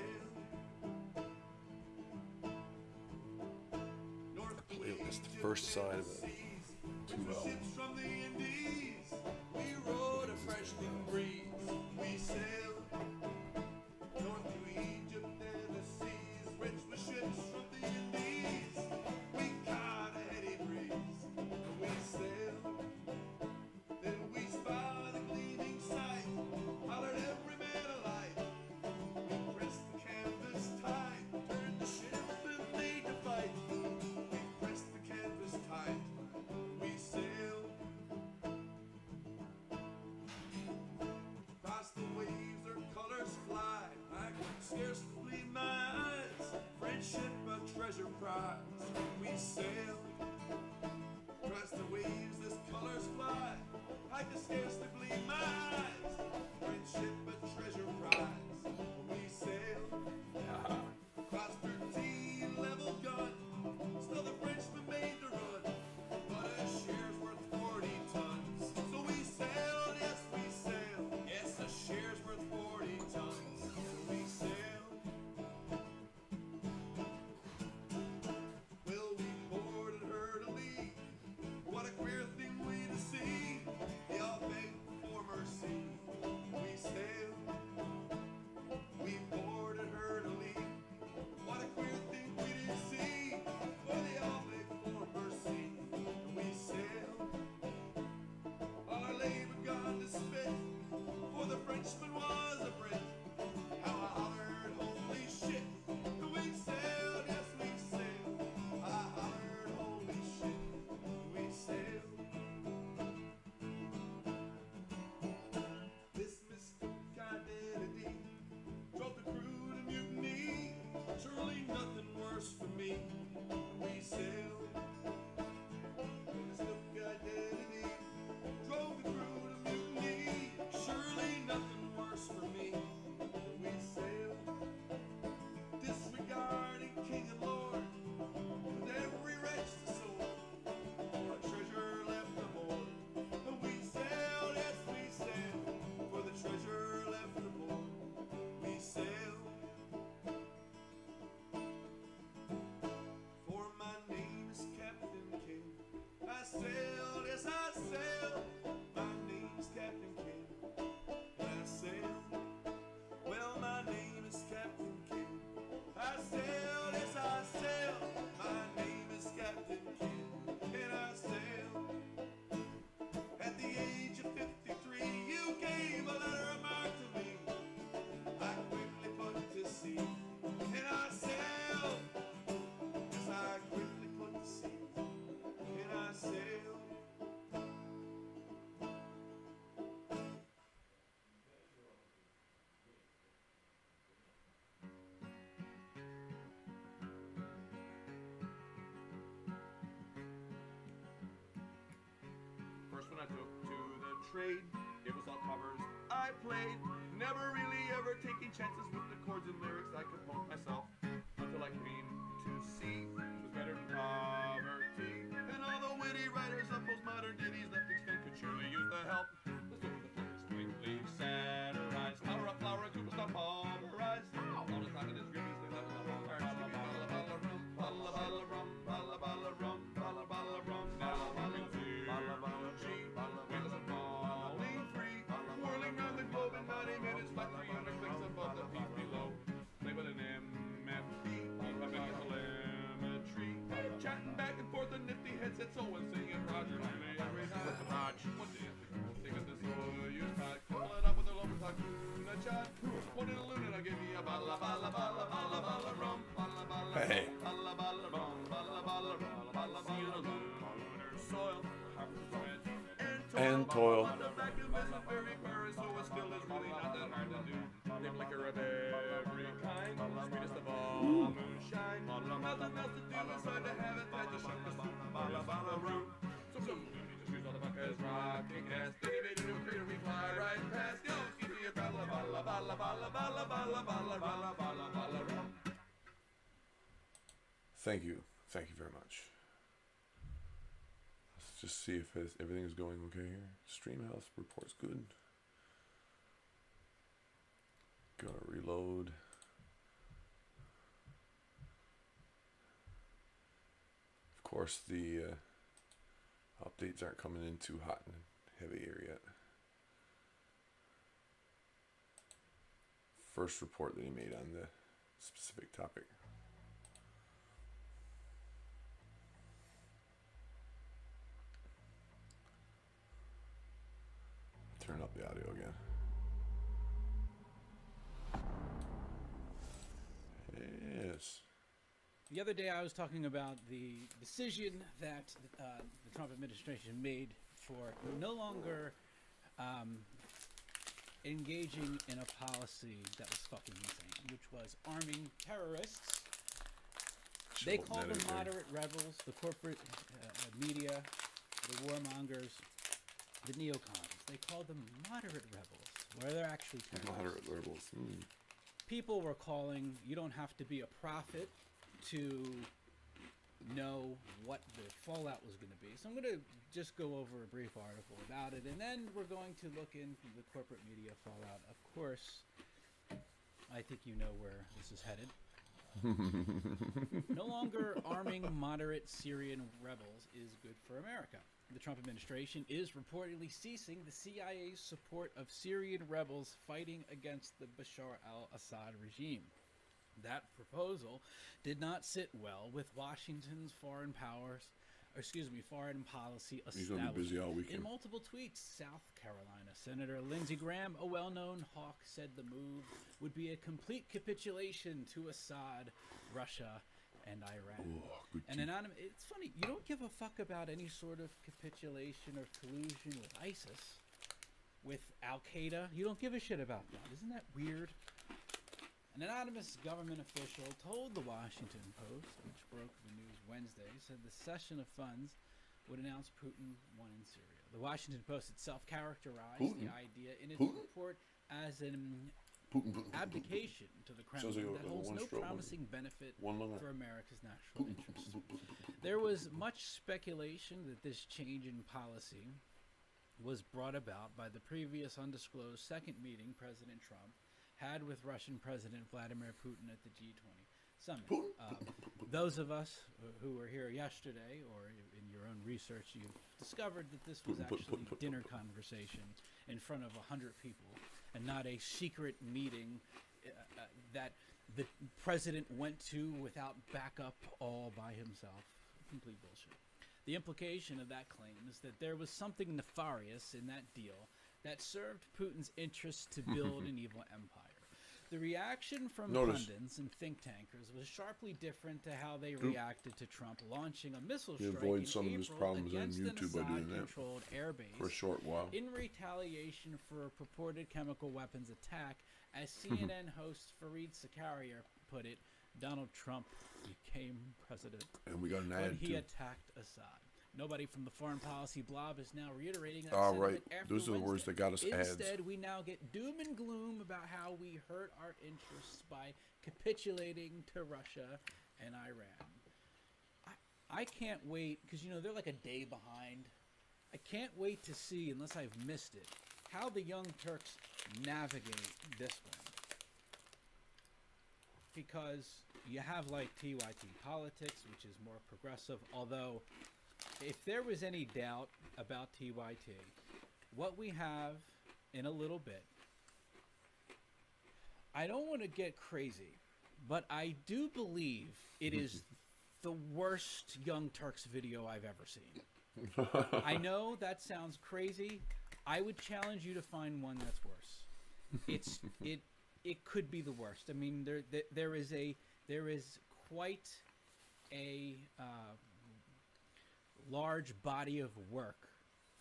North I played this the first side of it too well. ships from the Indies, we rode a freshening breeze. We sailed north to Egypt and the seas, rich with ships from the Indies. We caught a heady breeze. We sailed, then we spied the gleaming sight, hollered every man alight. We pressed the canvas tight, turned the ship and made to fight. We pressed the canvas tight. We sailed across the waves, their colors fly. I could scarcely believe my eyes. Friendship, a treasure prize. We sailed across the waves, this colors fly. I could scarcely believe my eyes. Friendship, a treasure prize. We sailed across 13 level gun. Still the Frenchmen made the run. But a share's worth 40 tons. So we sailed, yes we sailed. Yes, a share's worth 40 tons. So we sailed. Well, we boarded her to leave. What a queer thing we to see. They all begged for mercy. We sailed. We boarded her to leave. What a queer thing we to see. For they all begged for mercy. We sailed. All our labor gone to spit. For the Frenchman was a Brit. How I hollered, holy shit. We sailed, yes we sailed. I hollered, holy shit. We sailed. This mistook identity drove the crew to mutiny. Surely nothing worse for me. We sailed. Mistook identity drove the crew to mutiny. Surely nothing worse for me. We sailed. Disregarding king and lord, with every wretch to sword, for a treasure left aboard. We sailed, yes we sailed, for the treasure left aboard. We sailed. For my name is Captain King. I sailed, yes I sailed. My name's Captain King. And I sailed. Well, my name is Captain King. I sailed, yes I sailed. My name is Captain King. And I sailed. At the age of 53, you gave a letter of marque to me. I quickly put to sea. And I sailed. Yes, I quickly put to sea. And I sailed. First one I took to the trade, it was all covers I played. Never really ever taking chances with the chords and lyrics I composed myself. Until I came to see was better than poverty. And all the witty writers of postmodern ditties left extent could surely use the help. Let's look at the players quickly satirize. Power up, flower, and super stop, pulverize. All the time it is gripping, they left my whole heart. Balla balla rum, balla balla rum, balla balla rum. Now I'm in fear. Balla balla G, wheels are falling free, whirling round the globe in 90 minutes like the unit clicks above the peak below. Labeled an MFP, I'm in telemetry, chatting back and forth a nifty headset, so and singing Roger Riley every time. Raj, one day think of this Soyuz pack, couple it up with a low talk, tuna chat. One in a loon and I'll give you a balla balla balla balla balla rum, balla balla Hey. balla balla rum, balla balla rum, balla balla rum. Soil, And toil. the vacuum isn't very purring, so it still is really not that hard to do. They liquor of every kind, sweetest of all moonshine. Nothing else to do aside to have it tight to shut the soup. Balla balla root. So just use all the buckets, rocking ass. Diddy bitty do creator, we fly right past. Yo, give me a balla balla balla balla balla balla balla balla balla balla rum. Thank you. Thank you very much. Let's just see if everything is going okay here. Stream health report's good. Gonna reload. Of course, the updates aren't coming in too hot and heavy here yet. First report that he made on the specific topic. Turn up the audio again. Yes. The other day I was talking about the decision that the Trump administration made for no longer engaging in a policy that was fucking insane, which was arming terrorists. They call them moderate rebels, the corporate media, the warmongers, the neocons. They call them moderate rebels, where they're actually terrorists. Moderate rebels. People were calling, you don't have to be a prophet to know what the fallout was going to be. So I'm going to just go over a brief article about it, and then we're going to look into the corporate media fallout. Of course, I think you know where this is headed. No longer arming moderate Syrian rebels is good for America. The Trump administration is reportedly ceasing the CIA's support of Syrian rebels fighting against the Bashar al-Assad regime. That proposal did not sit well with Washington's foreign policy He's going to be busy all establishment. weekend. In multiple tweets, South Carolina Senator Lindsey Graham, a well-known hawk, said the move would be a complete capitulation to Assad, Russia, and Iran. Oh, good And anonymous, it's funny, you don't give a fuck about any sort of capitulation or collusion with ISIS, with Al-Qaeda. You don't give a shit about that. Isn't that weird? An anonymous government official told the Washington Post, which broke the news Wednesday, said the cession of funds would announce Putin won in Syria. The Washington Post itself characterized the idea in its report as an abdication to the Kremlin that holds no promising benefit for America's national interests. There was much speculation that this change in policy was brought about by the previous undisclosed second meeting President Trump had with Russian President Vladimir Putin at the G20 summit. Those of us who were here yesterday, or in your own research, you've discovered that this was actually a dinner conversation in front of 100 people, and not a secret meeting that the president went to without backup all by himself. Complete bullshit. The implication of that claim is that there was something nefarious in that deal that served Putin's interests to build an evil empire. The reaction from pundits and think tankers was sharply different to how they reacted to Trump launching a missile strike avoid in some of his April problems on against YouTube by an doing that Assad-controlled airbase for a short while. in retaliation for a purported chemical weapons attack. As CNN host Fareed Zakaria put it, Donald Trump became president And we got an when ad he too. attacked Assad. Nobody from the foreign policy blob is now reiterating that Ah, sentiment right. after Those are the words Wednesday. that got us ads. Instead, we now get doom and gloom about how we hurt our interests by capitulating to Russia and Iran. I can't wait, because, you know, they're like a day behind. I can't wait to see, unless I've missed it, how the Young Turks navigate this one. Because you have, like, TYT politics, which is more progressive, although if there was any doubt about TYT, what we have in a little bit, I don't want to get crazy, but I do believe it is the worst Young Turks video I've ever seen. I know that sounds crazy. I would challenge you to find one that's worse. It could be the worst. I mean, there is quite a large body of work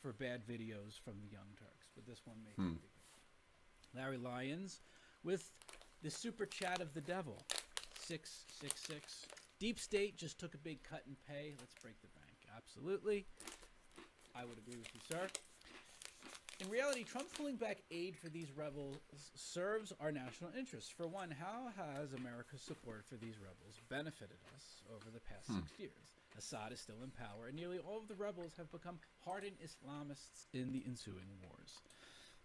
for bad videos from the Young Turks, but this one may be good. Larry Lyons with the super chat of the devil, 666. Deep State just took a big cut in pay. Let's break the bank. Absolutely. I would agree with you, sir. In reality, Trump pulling back aid for these rebels serves our national interests. For one, how has America's support for these rebels benefited us over the past 6 years? Assad is still in power, and nearly all of the rebels have become hardened Islamists in the ensuing wars.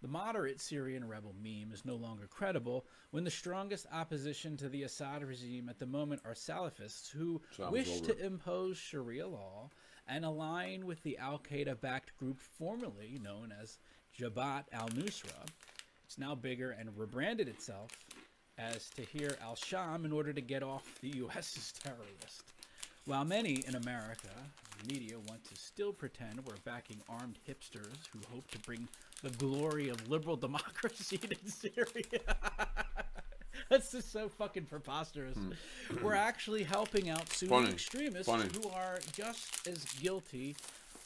The moderate Syrian rebel meme is no longer credible when the strongest opposition to the Assad regime at the moment are Salafists who wish to impose Sharia law and align with the al-Qaeda-backed group formerly known as Jabhat al-Nusra. It's now bigger and rebranded itself as Tahrir al-Sham in order to get off the U.S.'s terrorist. While many in America, the media, want to still pretend we're backing armed hipsters who hope to bring the glory of liberal democracy to Syria. That's just so fucking preposterous. We're actually helping out Sunni extremists who are just as guilty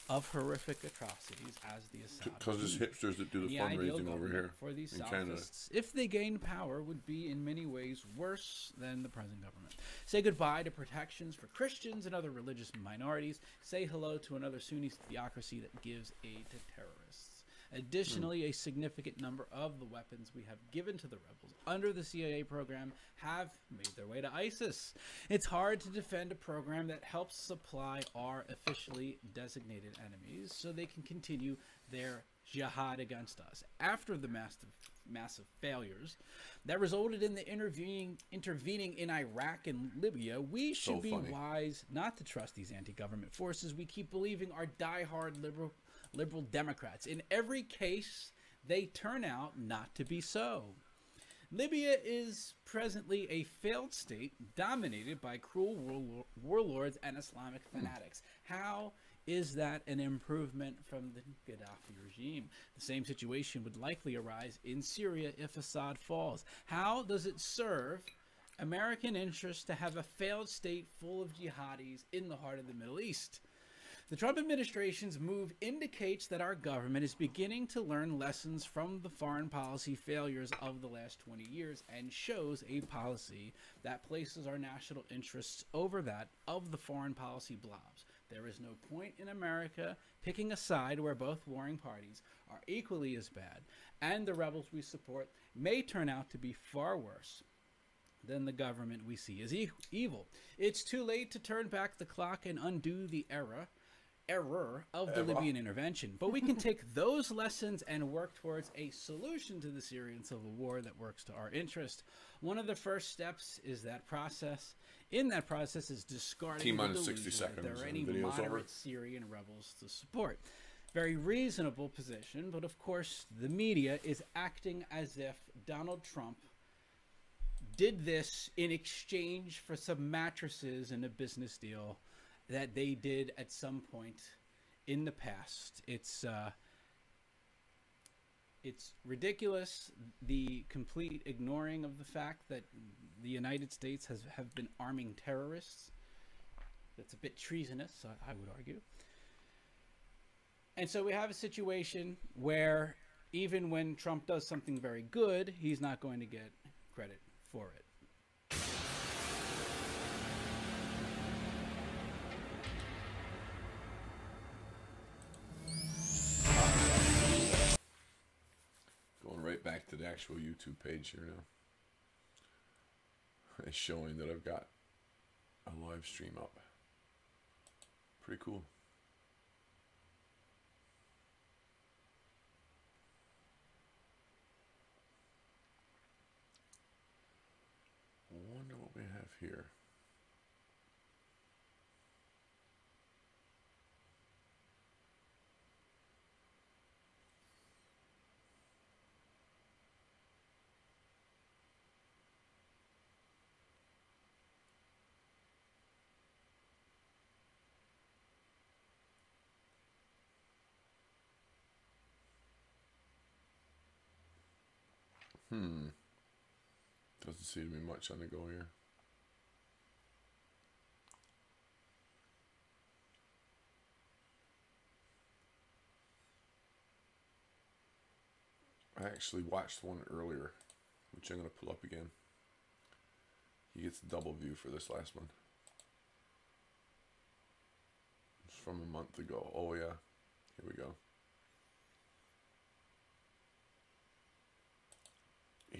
of horrific atrocities as the Assad. Because it's hipsters that do the fundraising over here for these in Canada. Salafists, if they gain power, would be in many ways worse than the present government. Say goodbye to protections for Christians and other religious minorities. Say hello to another Sunni theocracy that gives aid to terrorists. Additionally, a significant number of the weapons we have given to the rebels under the CIA program have made their way to ISIS. It's hard to defend a program that helps supply our officially designated enemies so they can continue their jihad against us. After the massive failures that resulted in the intervening in Iraq and Libya, we should be wise not to trust these anti-government forces. We keep believing our diehard liberal Democrats. In every case, they turn out not to be so. Libya is presently a failed state dominated by cruel warlords and Islamic fanatics. How is that an improvement from the Gaddafi regime? The same situation would likely arise in Syria if Assad falls. How does it serve American interests to have a failed state full of jihadis in the heart of the Middle East? The Trump administration's move indicates that our government is beginning to learn lessons from the foreign policy failures of the last 20 years and shows a policy that places our national interests over that of the foreign policy blobs. There is no point in America picking a side where both warring parties are equally as bad, and the rebels we support may turn out to be far worse than the government we see as evil. It's too late to turn back the clock and undo the error of the Libyan intervention, but we can take those lessons and work towards a solution to the Syrian civil war that works to our interest. One of the first steps is that process. In that process is discarding the delusion 60 seconds that there are any moderate Syrian rebels to support. Very reasonable position, but of course the media is acting as if Donald Trump did this in exchange for some mattresses and a business deal that they did at some point in the past. It's ridiculous, the complete ignoring of the fact that the United States have been arming terrorists. That's a bit treasonous, I would argue. And so we have a situation where even when Trump does something very good, he's not going to get credit for it. Right back to the actual YouTube page here now. It's showing that I've got a live stream up. Pretty cool. I wonder what we have here. Doesn't seem to be much on the go here. I actually watched one earlier, which I'm going to pull up again. He gets double view for this last one. It's from a month ago. Oh yeah, here we go.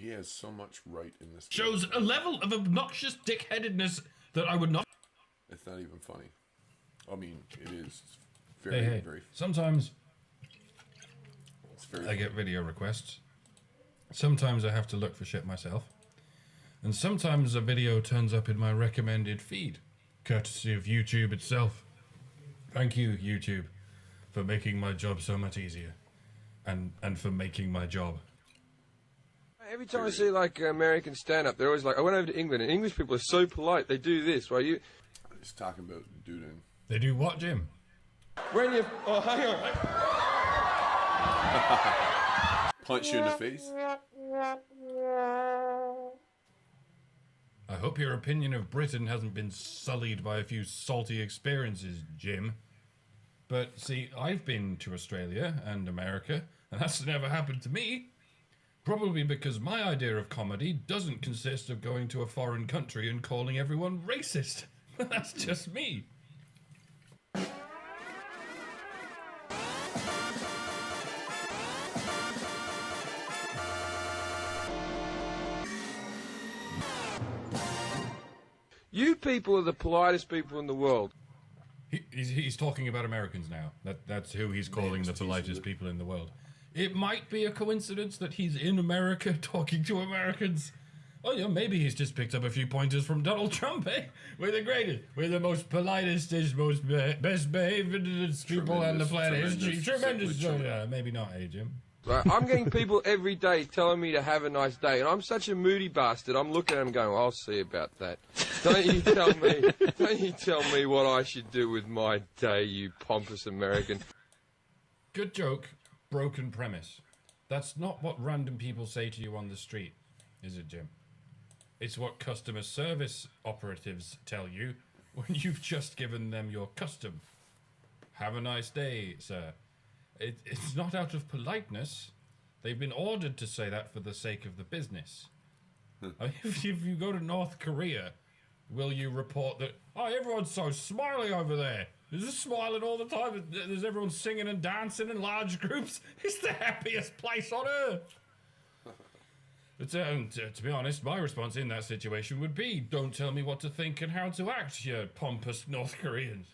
He has so much right in this. Shows a level of obnoxious dickheadedness that I would not. It's not even funny. I mean, it is very, very. Sometimes It's very. I get video requests. Sometimes I have to look for shit myself. And sometimes a video turns up in my recommended feed, courtesy of YouTube itself. Thank you, YouTube, for making my job so much easier. And for making my job. Every time I see like American stand-up, they're always like, I went over to England and English people are so polite, they do this, while you... I'm just talking about doing. They do what, Jim? When you... Oh, hang on. Punch you in the face. I hope your opinion of Britain hasn't been sullied by a few salty experiences, Jim. But see, I've been to Australia and America, and that's never happened to me. Probably because my idea of comedy doesn't consist of going to a foreign country and calling everyone racist. That's just me. You people are the politest people in the world. He's talking about Americans now. That's who he's calling the politest people in the world. It might be a coincidence that he's in America talking to Americans. Oh yeah, maybe he's just picked up a few pointers from Donald Trump, eh? We're the greatest, we're the most politest, most best behaved people on the planet. Tremendous. Maybe not, eh, Jim? Right, I'm getting people every day telling me to have a nice day, and I'm such a moody bastard. I'm looking at them going, I'll see about that. Don't you tell me what I should do with my day, you pompous American. Good joke, broken premise. That's not what random people say to you on the street, is it, Jim? It's what customer service operatives tell you when you've just given them your custom. Have a nice day, sir. It's not out of politeness. They've been ordered to say that for the sake of the business. I mean, if you go to North Korea, will you report that, oh, everyone's so smiley over there. There's just smiling all the time. There's everyone singing and dancing in large groups. It's the happiest place on earth. But, to be honest, my response in that situation would be, don't tell me what to think and how to act, you pompous North Koreans.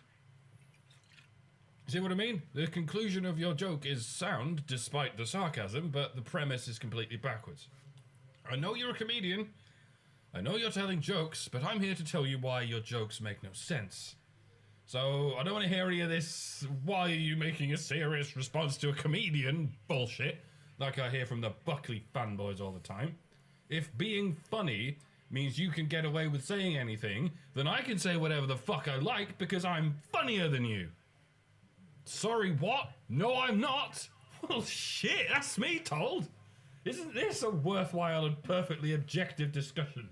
See what I mean? The conclusion of your joke is sound, despite the sarcasm, but the premise is completely backwards. I know you're a comedian. I know you're telling jokes, but I'm here to tell you why your jokes make no sense. So, I don't want to hear any of this, why are you making a serious response to a comedian bullshit, like I hear from the Buckley fanboys all the time. If being funny means you can get away with saying anything, then I can say whatever the fuck I like because I'm funnier than you. Sorry, what? No, I'm not. Well, shit, that's me told. Isn't this a worthwhile and perfectly objective discussion?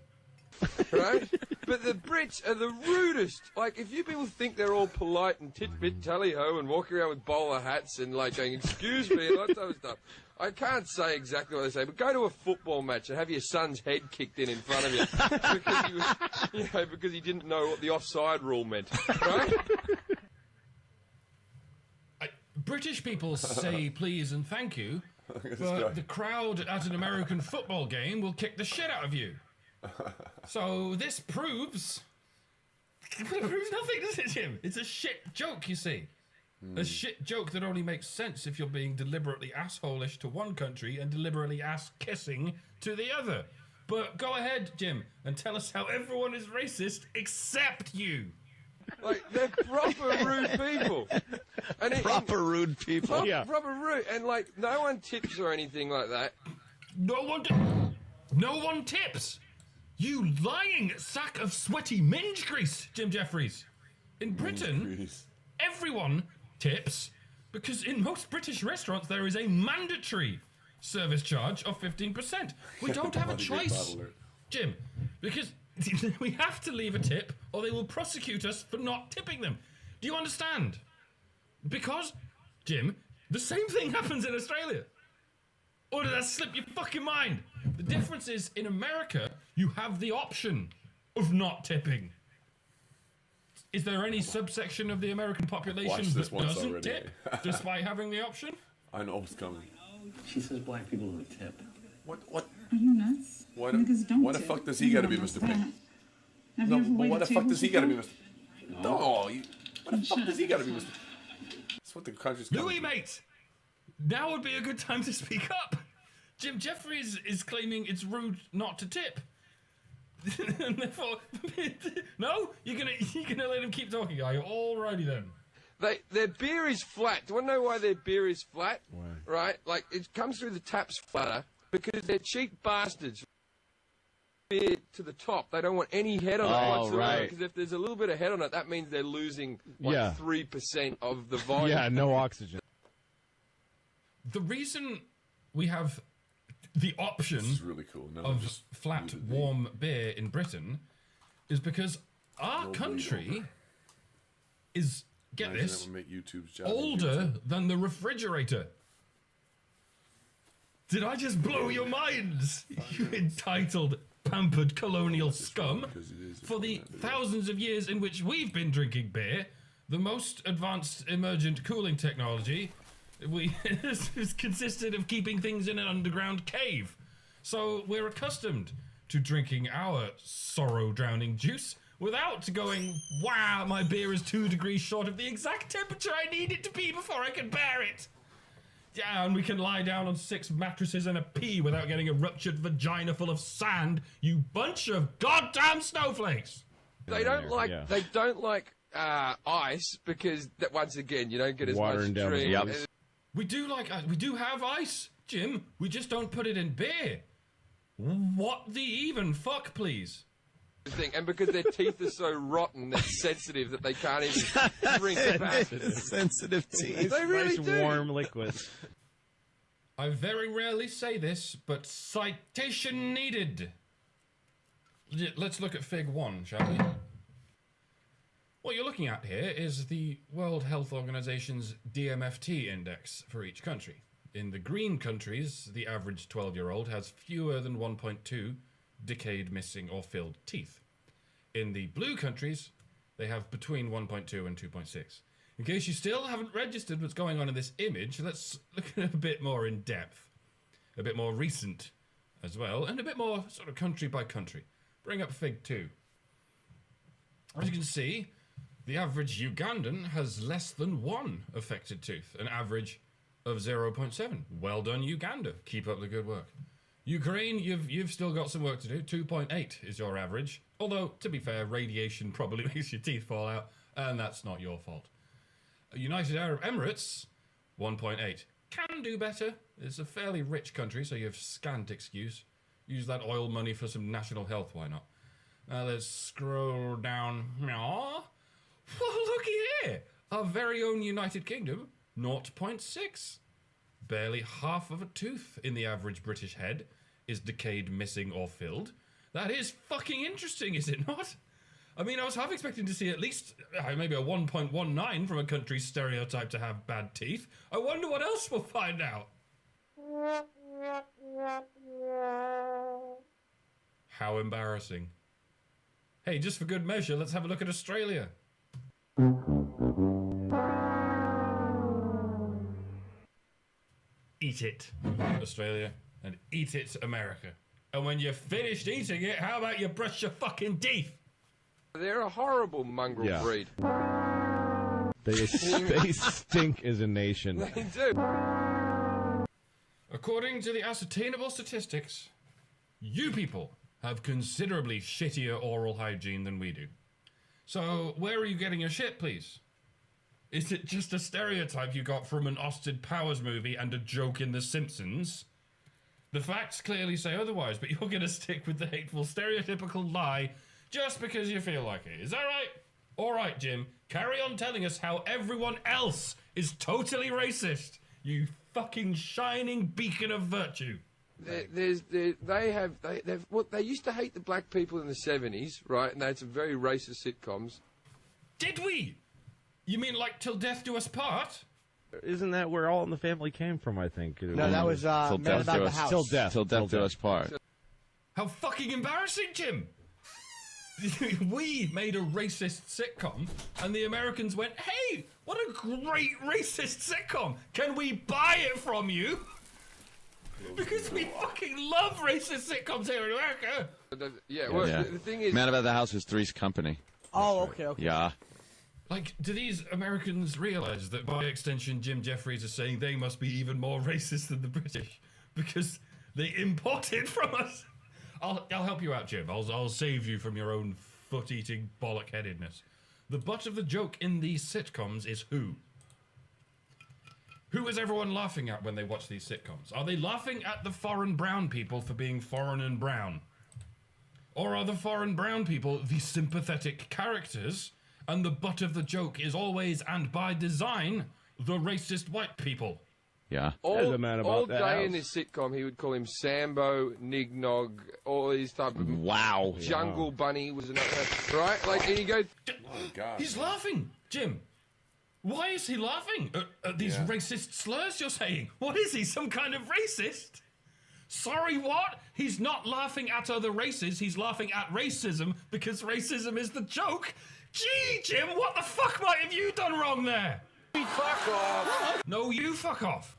Right? But the Brits are the rudest. Like, if you people think they're all polite and tit-bit tally-ho and walking around with bowler hats and, like, going, excuse me, and all that type of stuff, I can't say exactly what they say, but go to a football match and have your son's head kicked in front of you because he was, because he didn't know what the offside rule meant, right? British people say please and thank you, but the crowd at an American football game will kick the shit out of you. So this proves nothing, does it, Jim? It's a shit joke, you see. A shit joke that only makes sense if you're being deliberately assholish to one country and deliberately ass-kissing to the other. But go ahead, Jim, and tell us how everyone is racist except you. Like, they're proper rude people. And Proper rude people. Proper rude. And, like, no one tips or anything like that. No one tips. You lying sack of sweaty minge grease, Jim Jeffries. In Britain, everyone tips because in most British restaurants there is a mandatory service charge of 15%. We don't have a choice, Jim, because we have to leave a tip or they will prosecute us for not tipping them. Do you understand? Because, Jim, the same thing happens in Australia. Or did that slip your fucking mind? The difference is, in America, you have the option of not tipping. Is there any subsection of the American population that doesn't tip, despite having the option? I know what's coming. She says black people don't tip. What Are you nuts? Why Niggas don't the tip. fuck does he gotta be Mr. Pink? Have No, you ever but why waited the fuck does he gotta be tables Mr. No, why the fuck does he gotta be Mr. That's what the country's coming Louis, to. mate! Now would be a good time to speak up. Jim Jeffries is claiming it's rude not to tip. And therefore, no, you're gonna let him keep talking, are you? Alrighty then. Their beer is flat. Do you want to know why their beer is flat? Why? Right? Like, it comes through the taps flatter because they're cheap bastards. Beer to the top. They don't want any head on it whatsoever. right. Because if there's a little bit of head on it, that means they're losing like Yeah. 3% of the volume. Yeah, no oxygen. The reason we have the option This is really cool. No, of just flat, muted the- warm beer in Britain is because our No country bleed is, get Imagine this, that would make YouTube's job older easier. than the refrigerator. Did I just blow your minds, you entitled, pampered colonial scum? Because it is For the important. thousands of years in which we've been drinking beer, the most advanced emergent cooling technology has consisted of keeping things in an underground cave. So we're accustomed to drinking our sorrow-drowning juice without going, wow, my beer is 2 degrees short of the exact temperature I need it to be before I can bear it. Yeah, and we can lie down on 6 mattresses and a pee without getting a ruptured vagina full of sand, you bunch of goddamn snowflakes! They don't like. Yeah. They don't like ice because that once again you don't get as Watering much down the drink. pipes. We do have ice, Jim. We just don't put it in beer. What the even fuck, please? Thing. And because their teeth are so rotten, they're sensitive that they can't even drink it back. Sensitive teeth. They really nice do. warm liquid. I very rarely say this, but citation needed. Let's look at Fig 1, shall we? What you're looking at here is the World Health Organization's DMFT index for each country. In the green countries, the average 12-year-old has fewer than 1.2 decayed, missing, or filled teeth. In the blue countries, they have between 1.2 and 2.6. In case you still haven't registered what's going on in this image, let's look at it a bit more in depth, a bit more recent as well, and a bit more sort of country by country. Bring up Fig 2. As you can see, the average Ugandan has less than 1 affected tooth, an average of 0.7. Well done, Uganda. Keep up the good work. Ukraine, you've still got some work to do. 2.8 is your average. Although, to be fair, radiation probably makes your teeth fall out, and that's not your fault. United Arab Emirates, 1.8. Can do better. It's a fairly rich country, so you have scant excuse. Use that oil money for some national health, why not? Let's scroll down. Aww. Well, looky here. Our very own United Kingdom, 0.6. Barely half of a tooth in the average British head is decayed, missing, or filled. That is fucking interesting, is it not? I mean, I was half expecting to see at least maybe a 1.19 from a country's stereotype to have bad teeth. I wonder what else we'll find out. How embarrassing. Hey, just for good measure, let's have a look at Australia. Eat it, Australia, and eat it, America. And when you're finished eating it, how about you brush your fucking teeth? They're a horrible mongrel Yeah. breed. They stink as a nation. They do. According to the ascertainable statistics, you people have considerably shittier oral hygiene than we do. So, where are you getting your shit, please? Is it just a stereotype you got from an Austin Powers movie and a joke in The Simpsons? The facts clearly say otherwise, but you're gonna stick with the hateful stereotypical lie just because you feel like it. Is that right? Alright, Jim, carry on telling us how everyone else is totally racist. You fucking shining beacon of virtue. They used to hate the black people in the 70s, right? And they had some very racist sitcoms. Did we? You mean like Till Death Do Us Part? Isn't that where All in the Family came from, I think? No, that was Till Man Death About Do the Us. House. Till Death. Till death do us part. How fucking embarrassing, Jim! We made a racist sitcom, and the Americans went, hey, what a great racist sitcom! Can we buy it from you? Because we fucking love racist sitcoms here in America. Yeah, well, the thing is... Man About the House is Three's Company. Oh, okay. Yeah. Like, do these Americans realize that by extension Jim Jeffries is saying they must be even more racist than the British because they import it from us? I'll help you out, Jim. I'll save you from your own foot-eating bollock-headedness. The butt of the joke in these sitcoms is who? Who is everyone laughing at when they watch these sitcoms? Are they laughing at the foreign brown people for being foreign and brown? Or are the foreign brown people the sympathetic characters, and the butt of the joke is always, and by design, the racist white people? Yeah. All, a man about all that day house. in this sitcom, he would call him Sambo, Nignog, all these type of... Wow. Jungle Bunny was another... Right? Like, and you go... Oh, God. He's laughing, Jim. Why is he laughing at these racist slurs you're saying? What is he, some kind of racist? Sorry, what? He's not laughing at other races, he's laughing at racism because racism is the joke. Gee, Jim, what the fuck might have you done wrong there? Fuck off! No, you fuck off.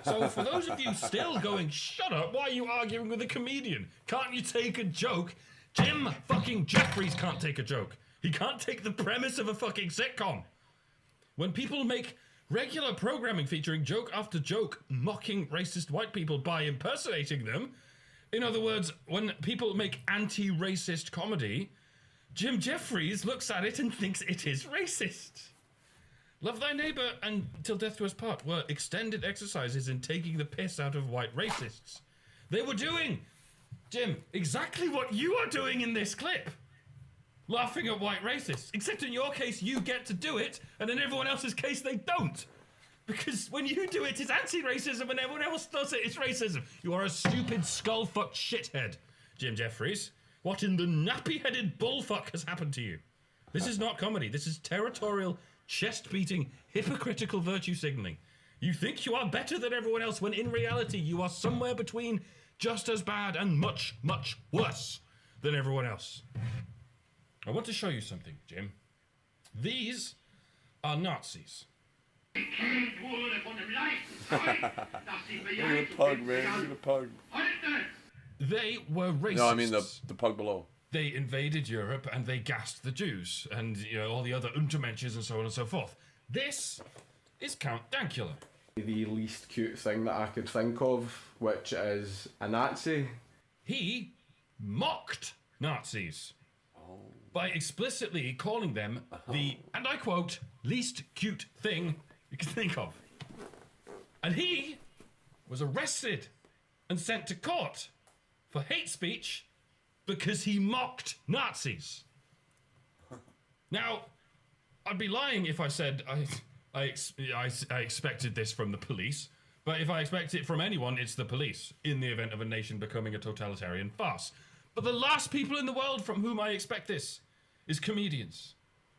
So for those of you still going, shut up, why are you arguing with a comedian? Can't you take a joke? Jim fucking Jeffries can't take a joke. He can't take the premise of a fucking sitcom. When people make regular programming featuring joke after joke mocking racist white people by impersonating them, in other words, when people make anti-racist comedy, Jim Jeffries looks at it and thinks it is racist. Love Thy Neighbor and Till Death Do Us Part were extended exercises in taking the piss out of white racists. They were doing, Jim, exactly what you are doing in this clip. Laughing at white racists. Except in your case, you get to do it, and in everyone else's case, they don't. Because when you do it, it's anti-racism, and everyone else does it, it's racism. You are a stupid, skull-fucked shithead, Jim Jeffries. What in the nappy-headed bullfuck has happened to you? This is not comedy. This is territorial, chest-beating, hypocritical virtue signaling. You think you are better than everyone else, when in reality, you are somewhere between just as bad and much, much worse than everyone else. I want to show you something, Jim. These are Nazis. Look at the pug, man. Look at the pug. They were racist. No, I mean the pug below. They invaded Europe and they gassed the Jews and all the other Untermenschen and so on and so forth. This is Count Dankula. The least cute thing that I could think of, which is a Nazi. He mocked Nazis by explicitly calling them the, and I quote, least cute thing you can think of. And he was arrested and sent to court for hate speech because he mocked Nazis. Now, I'd be lying if I said I expected this from the police, but if I expect it from anyone, it's the police, in the event of a nation becoming a totalitarian farce. But the last people in the world from whom I expect this is comedians.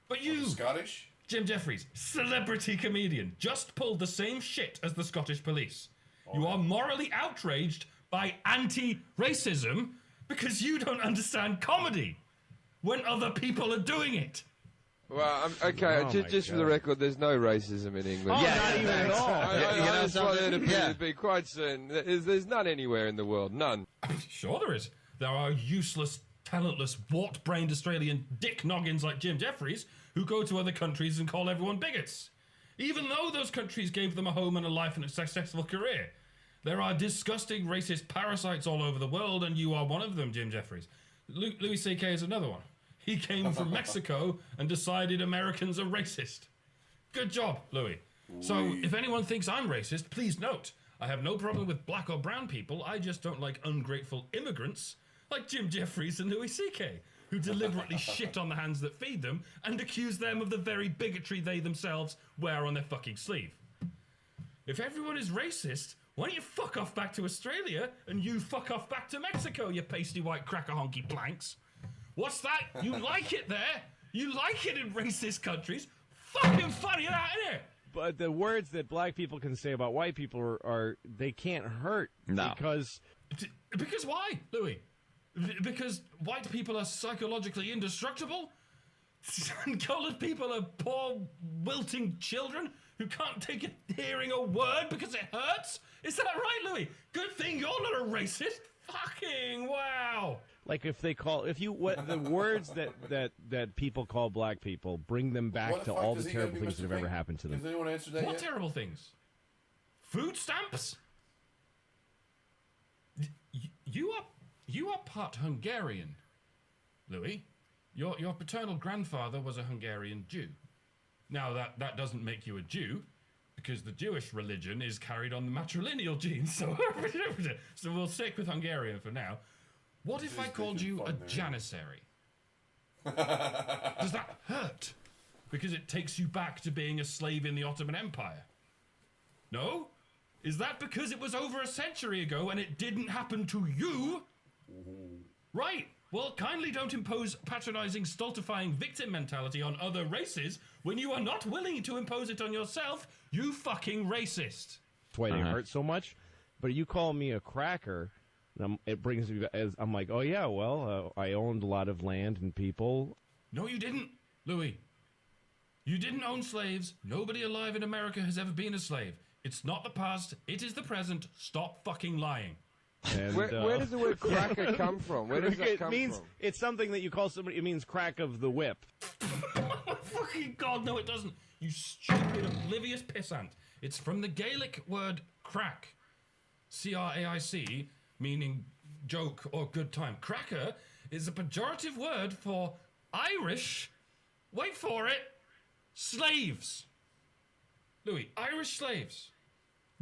But you, Scottish? Jim Jeffries, celebrity comedian, just pulled the same shit as the Scottish police. You are morally outraged by anti-racism because you don't understand comedy when other people are doing it. Well, okay, just for the record, there's no racism in England. Oh, not even at all. I just wanted to be quite certain. There's none anywhere in the world, none. Sure there is. There are useless, talentless, wart-brained Australian dick noggins like Jim Jeffries who go to other countries and call everyone bigots. Even though those countries gave them a home and a life and a successful career. There are disgusting racist parasites all over the world, and you are one of them, Jim Jeffries. Louis C.K. is another one. He came from Mexico and decided Americans are racist. Good job, Louis. So, if anyone thinks I'm racist, please note, I have no problem with black or brown people, I just don't like ungrateful immigrants like Jim Jeffries and Louis C.K., who deliberately shit on the hands that feed them and accuse them of the very bigotry they themselves wear on their fucking sleeve. If everyone is racist, why don't you fuck off back to Australia and you fuck off back to Mexico, you pasty white cracker honky planks? What's that? You like it there? You like it in racist countries? Fucking funny that, innit? But the words that black people can say about white people are they can't hurt. No. Because why, Louis? Because white people are psychologically indestructible? Coloured people are poor, wilting children who can't take hearing a word because it hurts? Is that right, Louis? Good thing you're not a racist. Fucking wow. Like if they call, if you, what the words that people call black people, bring them back to all the terrible things that have ever happened to them. Has anyone answered that What yet? terrible things? Food stamps? You are part Hungarian, Louis. Your paternal grandfather was a Hungarian Jew. Now that doesn't make you a Jew, because the Jewish religion is carried on the matrilineal genes. So we'll stick with Hungarian for now. What if I called you a janissary? Does that hurt? Because it takes you back to being a slave in the Ottoman Empire. No? Is that because it was over a century ago and it didn't happen to you? Right. Well, kindly don't impose patronizing, stultifying victim mentality on other races when you are not willing to impose it on yourself, you fucking racist. That's why they hurt so much. But you call me a cracker, and it brings me as I'm like, oh yeah, well, I owned a lot of land and people. No, you didn't, Louis. You didn't own slaves. Nobody alive in America has ever been a slave. It's not the past. It is the present. Stop fucking lying. And, where does the word cracker come from? Where does that come from? It's something that you call somebody. It means crack of the whip. Oh, fucking God, no, it doesn't. You stupid, oblivious pissant. It's from the Gaelic word crack. C-R-A-I-C, meaning joke or good time. Cracker is a pejorative word for Irish, wait for it, slaves. Louis, Irish slaves.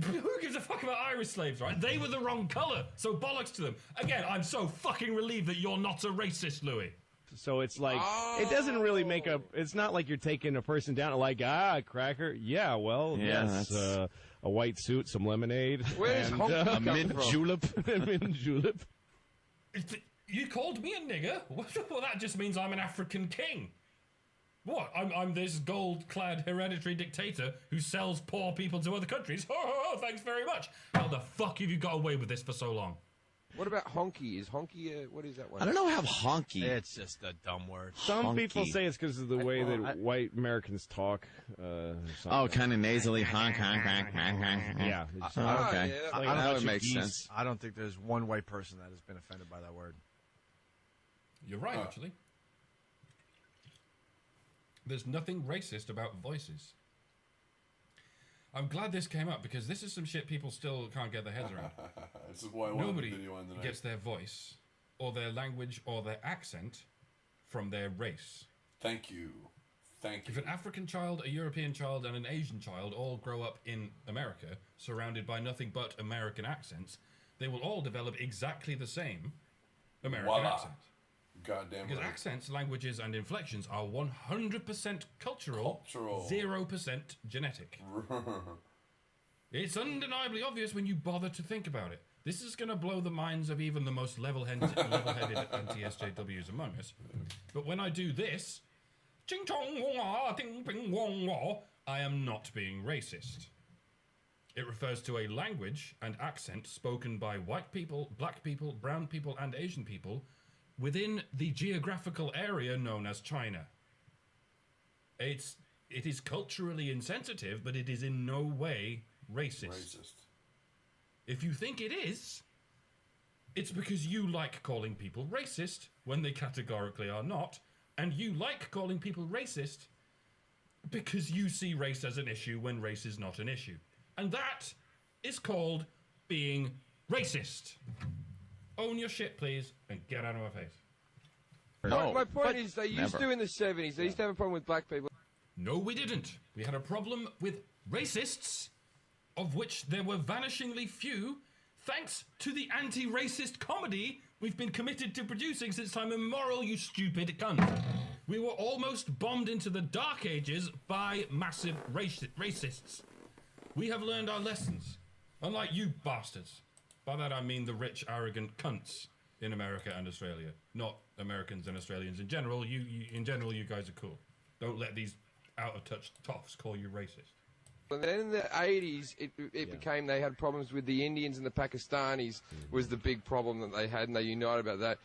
Who gives a fuck about Irish slaves, right? They were the wrong colour, so bollocks to them. Again, I'm so fucking relieved that you're not a racist, Louis. So it's like, it doesn't really make it's not like you're taking a person down like, cracker. Yeah, well, that's a white suit, some lemonade. Where's honky a mint julep? A mint julep. You called me a nigger? Well, that just means I'm an African king. What? I'm this gold-clad hereditary dictator who sells poor people to other countries? Oh, thanks very much. How the fuck have you got away with this for so long? What about honky? Is honky, what is that one? I don't know how honky. It's just a dumb word. Some people say it's because of the way that white Americans talk. Kind of nasally, honk. Yeah. Okay. That would make sense. I don't think there's one white person that has been offended by that word. You're right, actually. There's nothing racist about voices. I'm glad this came up because this is some shit people still can't get their heads around. This is why I wanted Nobody the video on tonight. gets their voice or their language or their accent from their race. Thank you. If an African child, a European child, and an Asian child all grow up in America, surrounded by nothing but American accents, they will all develop exactly the same American accent. Goddamn because right. accents, languages, and inflections are 100% cultural, 0% genetic. It's undeniably obvious when you bother to think about it. This is going to blow the minds of even the most level-headed anti-SJWs among us. But when I do this, ching chong wah, ting ping wong wah, I am not being racist. It refers to a language and accent spoken by white people, black people, brown people, and Asian people within the geographical area known as China. It is culturally insensitive, but it is in no way racist. If you think it is, it's because you like calling people racist when they categorically are not, and you like calling people racist because you see race as an issue when race is not an issue. And that is called being racist. Own your shit, please, and get out of my face. My point is, they used to in the 70s, they used to have a problem with black people. No, we didn't. We had a problem with racists, of which there were vanishingly few, thanks to the anti-racist comedy we've been committed to producing since time immemorial, you stupid cunt. We were almost bombed into the dark ages by massive racists. We have learned our lessons, unlike you bastards. By that I mean the rich, arrogant cunts in America and Australia. Not Americans and Australians in general. In general, you guys are cool. Don't let these out-of-touch toffs call you racist. And then in the 80s, it became they had problems with the Indians and the Pakistanis was the big problem that they had, and they united about that.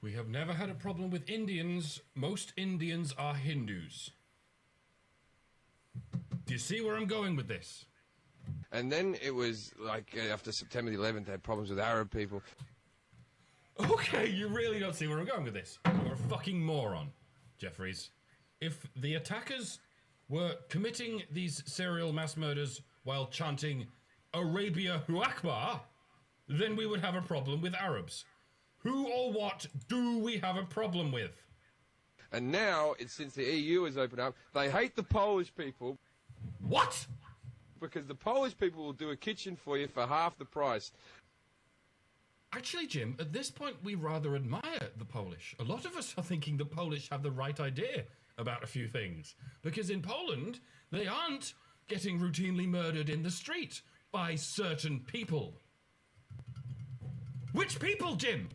We have never had a problem with Indians. Most Indians are Hindus. Do you see where I'm going with this? And then it was like after September the 11th, they had problems with Arab people. Okay, you really don't see where I'm going with this. You're a fucking moron, Jeffries. If the attackers were committing these serial mass murders while chanting Arabia Hu Akbar, then we would have a problem with Arabs. Who or what do we have a problem with? And now, since the EU has opened up, they hate the Polish people. What? Because the Polish people will do a kitchen for you for half the price. Actually, Jim, at this point, we rather admire the Polish. A lot of us are thinking the Polish have the right idea about a few things. Because in Poland, they aren't getting routinely murdered in the street by certain people. Which people, Jim?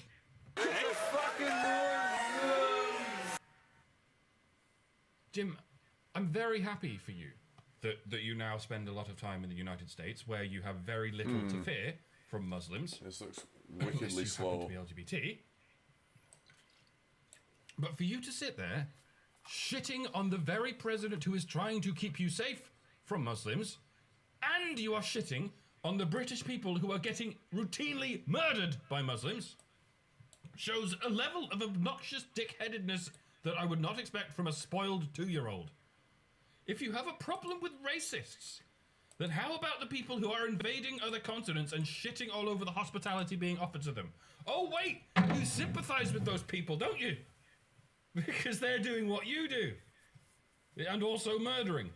Jim, I'm very happy for you that you now spend a lot of time in the United States where you have very little to fear from Muslims. This looks wickedly slow. To be LGBT. But for you to sit there shitting on the very president who is trying to keep you safe from Muslims, and you are shitting on the British people who are getting routinely murdered by Muslims, shows a level of obnoxious dickheadedness that I would not expect from a spoiled 2-year-old. If you have a problem with racists, then how about the people who are invading other continents and shitting all over the hospitality being offered to them? Oh wait, you sympathize with those people, don't you? Because they're doing what you do. And also murdering.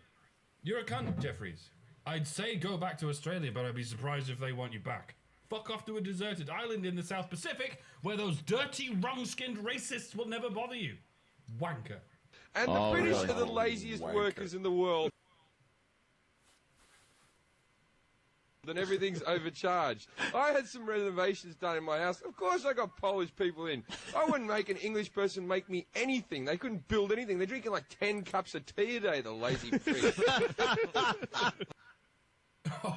You're a cunt, Jeffries. I'd say go back to Australia, but I'd be surprised if they want you back. Fuck off to a deserted island in the South Pacific where those dirty, wrong-skinned racists will never bother you. Wanker. And the British are the laziest workers in the world. And everything's overcharged. I had some renovations done in my house. Of course I got Polish people in. I wouldn't make an English person make me anything. They couldn't build anything. They're drinking like 10 cups of tea a day, the lazy pricks.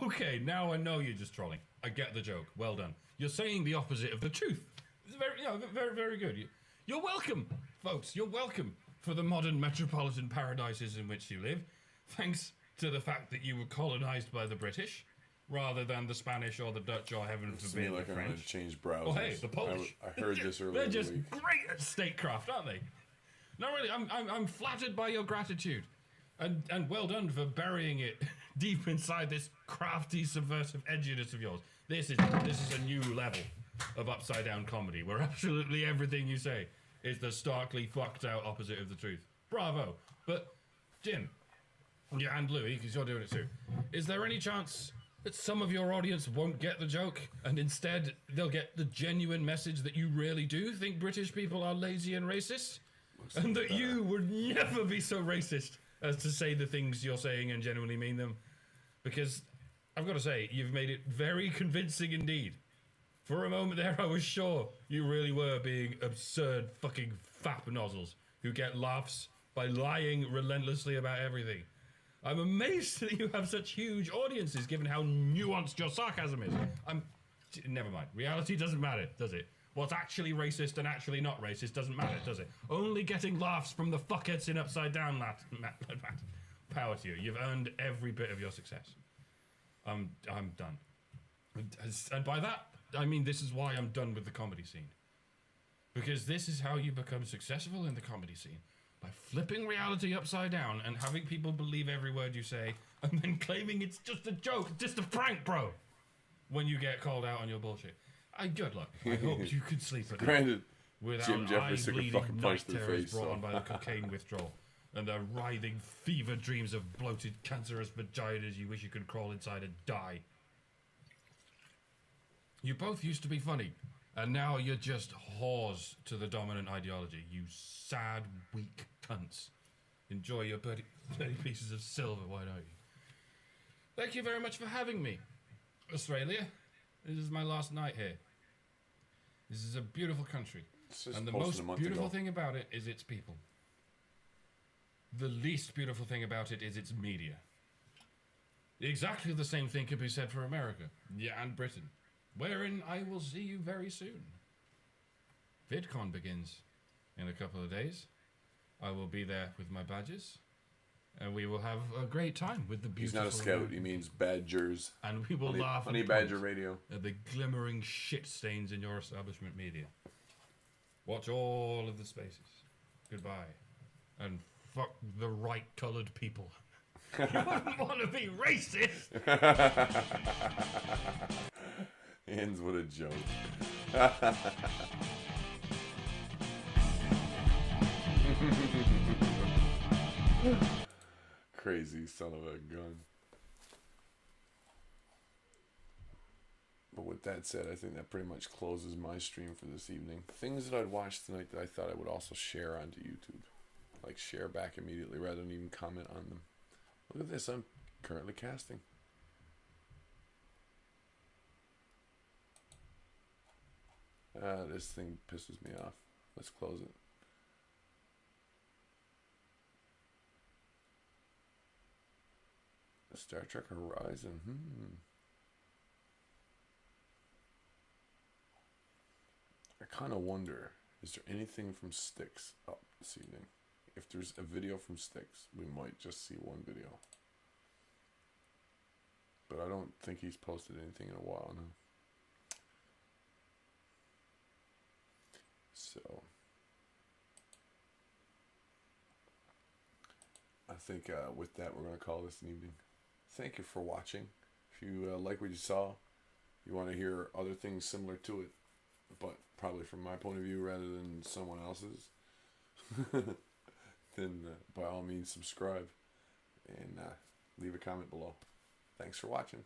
Okay, now I know you're just trolling. I get the joke. Well done. You're saying the opposite of the truth. It's very, very good. You're welcome, folks. You're welcome for the modern metropolitan paradises in which you live, thanks to the fact that you were colonized by the British, rather than the Spanish or the Dutch or heaven forbid the like I'm French. going to change browsers. Oh, hey, the Polish. I heard this earlier. They're just great at statecraft, aren't they? No, really, I'm flattered by your gratitude, and well done for burying it deep inside this crafty, subversive edginess of yours. This is a new level of upside down comedy, where absolutely everything you say is the starkly fucked out opposite of the truth. Bravo. But Jim, yeah, and Louis, because you're doing it too, is there any chance that some of your audience won't get the joke and instead they'll get the genuine message that you really do think British people are lazy and racist? And that you would never be so racist as to say the things you're saying and genuinely mean them? Because I've got to say, you've made it very convincing indeed. For a moment there, I was sure you really were being absurd fucking fap nozzles who get laughs by lying relentlessly about everything. I'm amazed that you have such huge audiences, given how nuanced your sarcasm is. Never mind. Reality doesn't matter, does it? What's actually racist and actually not racist doesn't matter, does it? Only getting laughs from the fuckheads in Upside Down power to you. You've earned every bit of your success. I'm done. And by that, I mean this is why I'm done with the comedy scene. Because this is how you become successful in the comedy scene. By flipping reality upside down and having people believe every word you say and then claiming it's just a joke, just a prank, bro, when you get called out on your bullshit. Good luck. I hope you can sleep at Granted, night without Jim Jeffries took a fucking punch to the face, brought so. on by the cocaine withdrawal and the writhing fever dreams of bloated cancerous vaginas you wish you could crawl inside and die. You both used to be funny, and now you're just whores to the dominant ideology. You sad, weak cunts. Enjoy your 30 pieces of silver, why don't you? Thank you very much for having me, Australia. This is my last night here. This is a beautiful country. And the most beautiful thing about it is its people. The least beautiful thing about it is its media. Exactly the same thing could be said for America, yeah, and Britain, wherein I will see you very soon. VidCon begins in a couple of days. I will be there with my badges, and we will have a great time with the beautiful... He's not a scout, he means badgers. And we will laugh Honey and Badger point Radio. at the glimmering shit stains in your establishment media. Watch all of the spaces. Goodbye. And fuck the right-coloured people. You wouldn't want to be racist! Ends with a joke. Crazy son of a gun. But with that said, I think that pretty much closes my stream for this evening. Things that I'd watched tonight that I thought I would also share onto YouTube. Like share back immediately rather than even comment on them. Look at this, I'm currently casting. This thing pisses me off. Let's close it. Star Trek Horizon. I kind of wonder, is there anything from Styx up this evening? If there's a video from Styx, we might just see one video. But I don't think he's posted anything in a while now. So I think with that, we're going to call this an evening. Thank you for watching. If you like what you saw, you want to hear other things similar to it, but probably from my point of view rather than someone else's, then by all means subscribe and leave a comment below. Thanks for watching.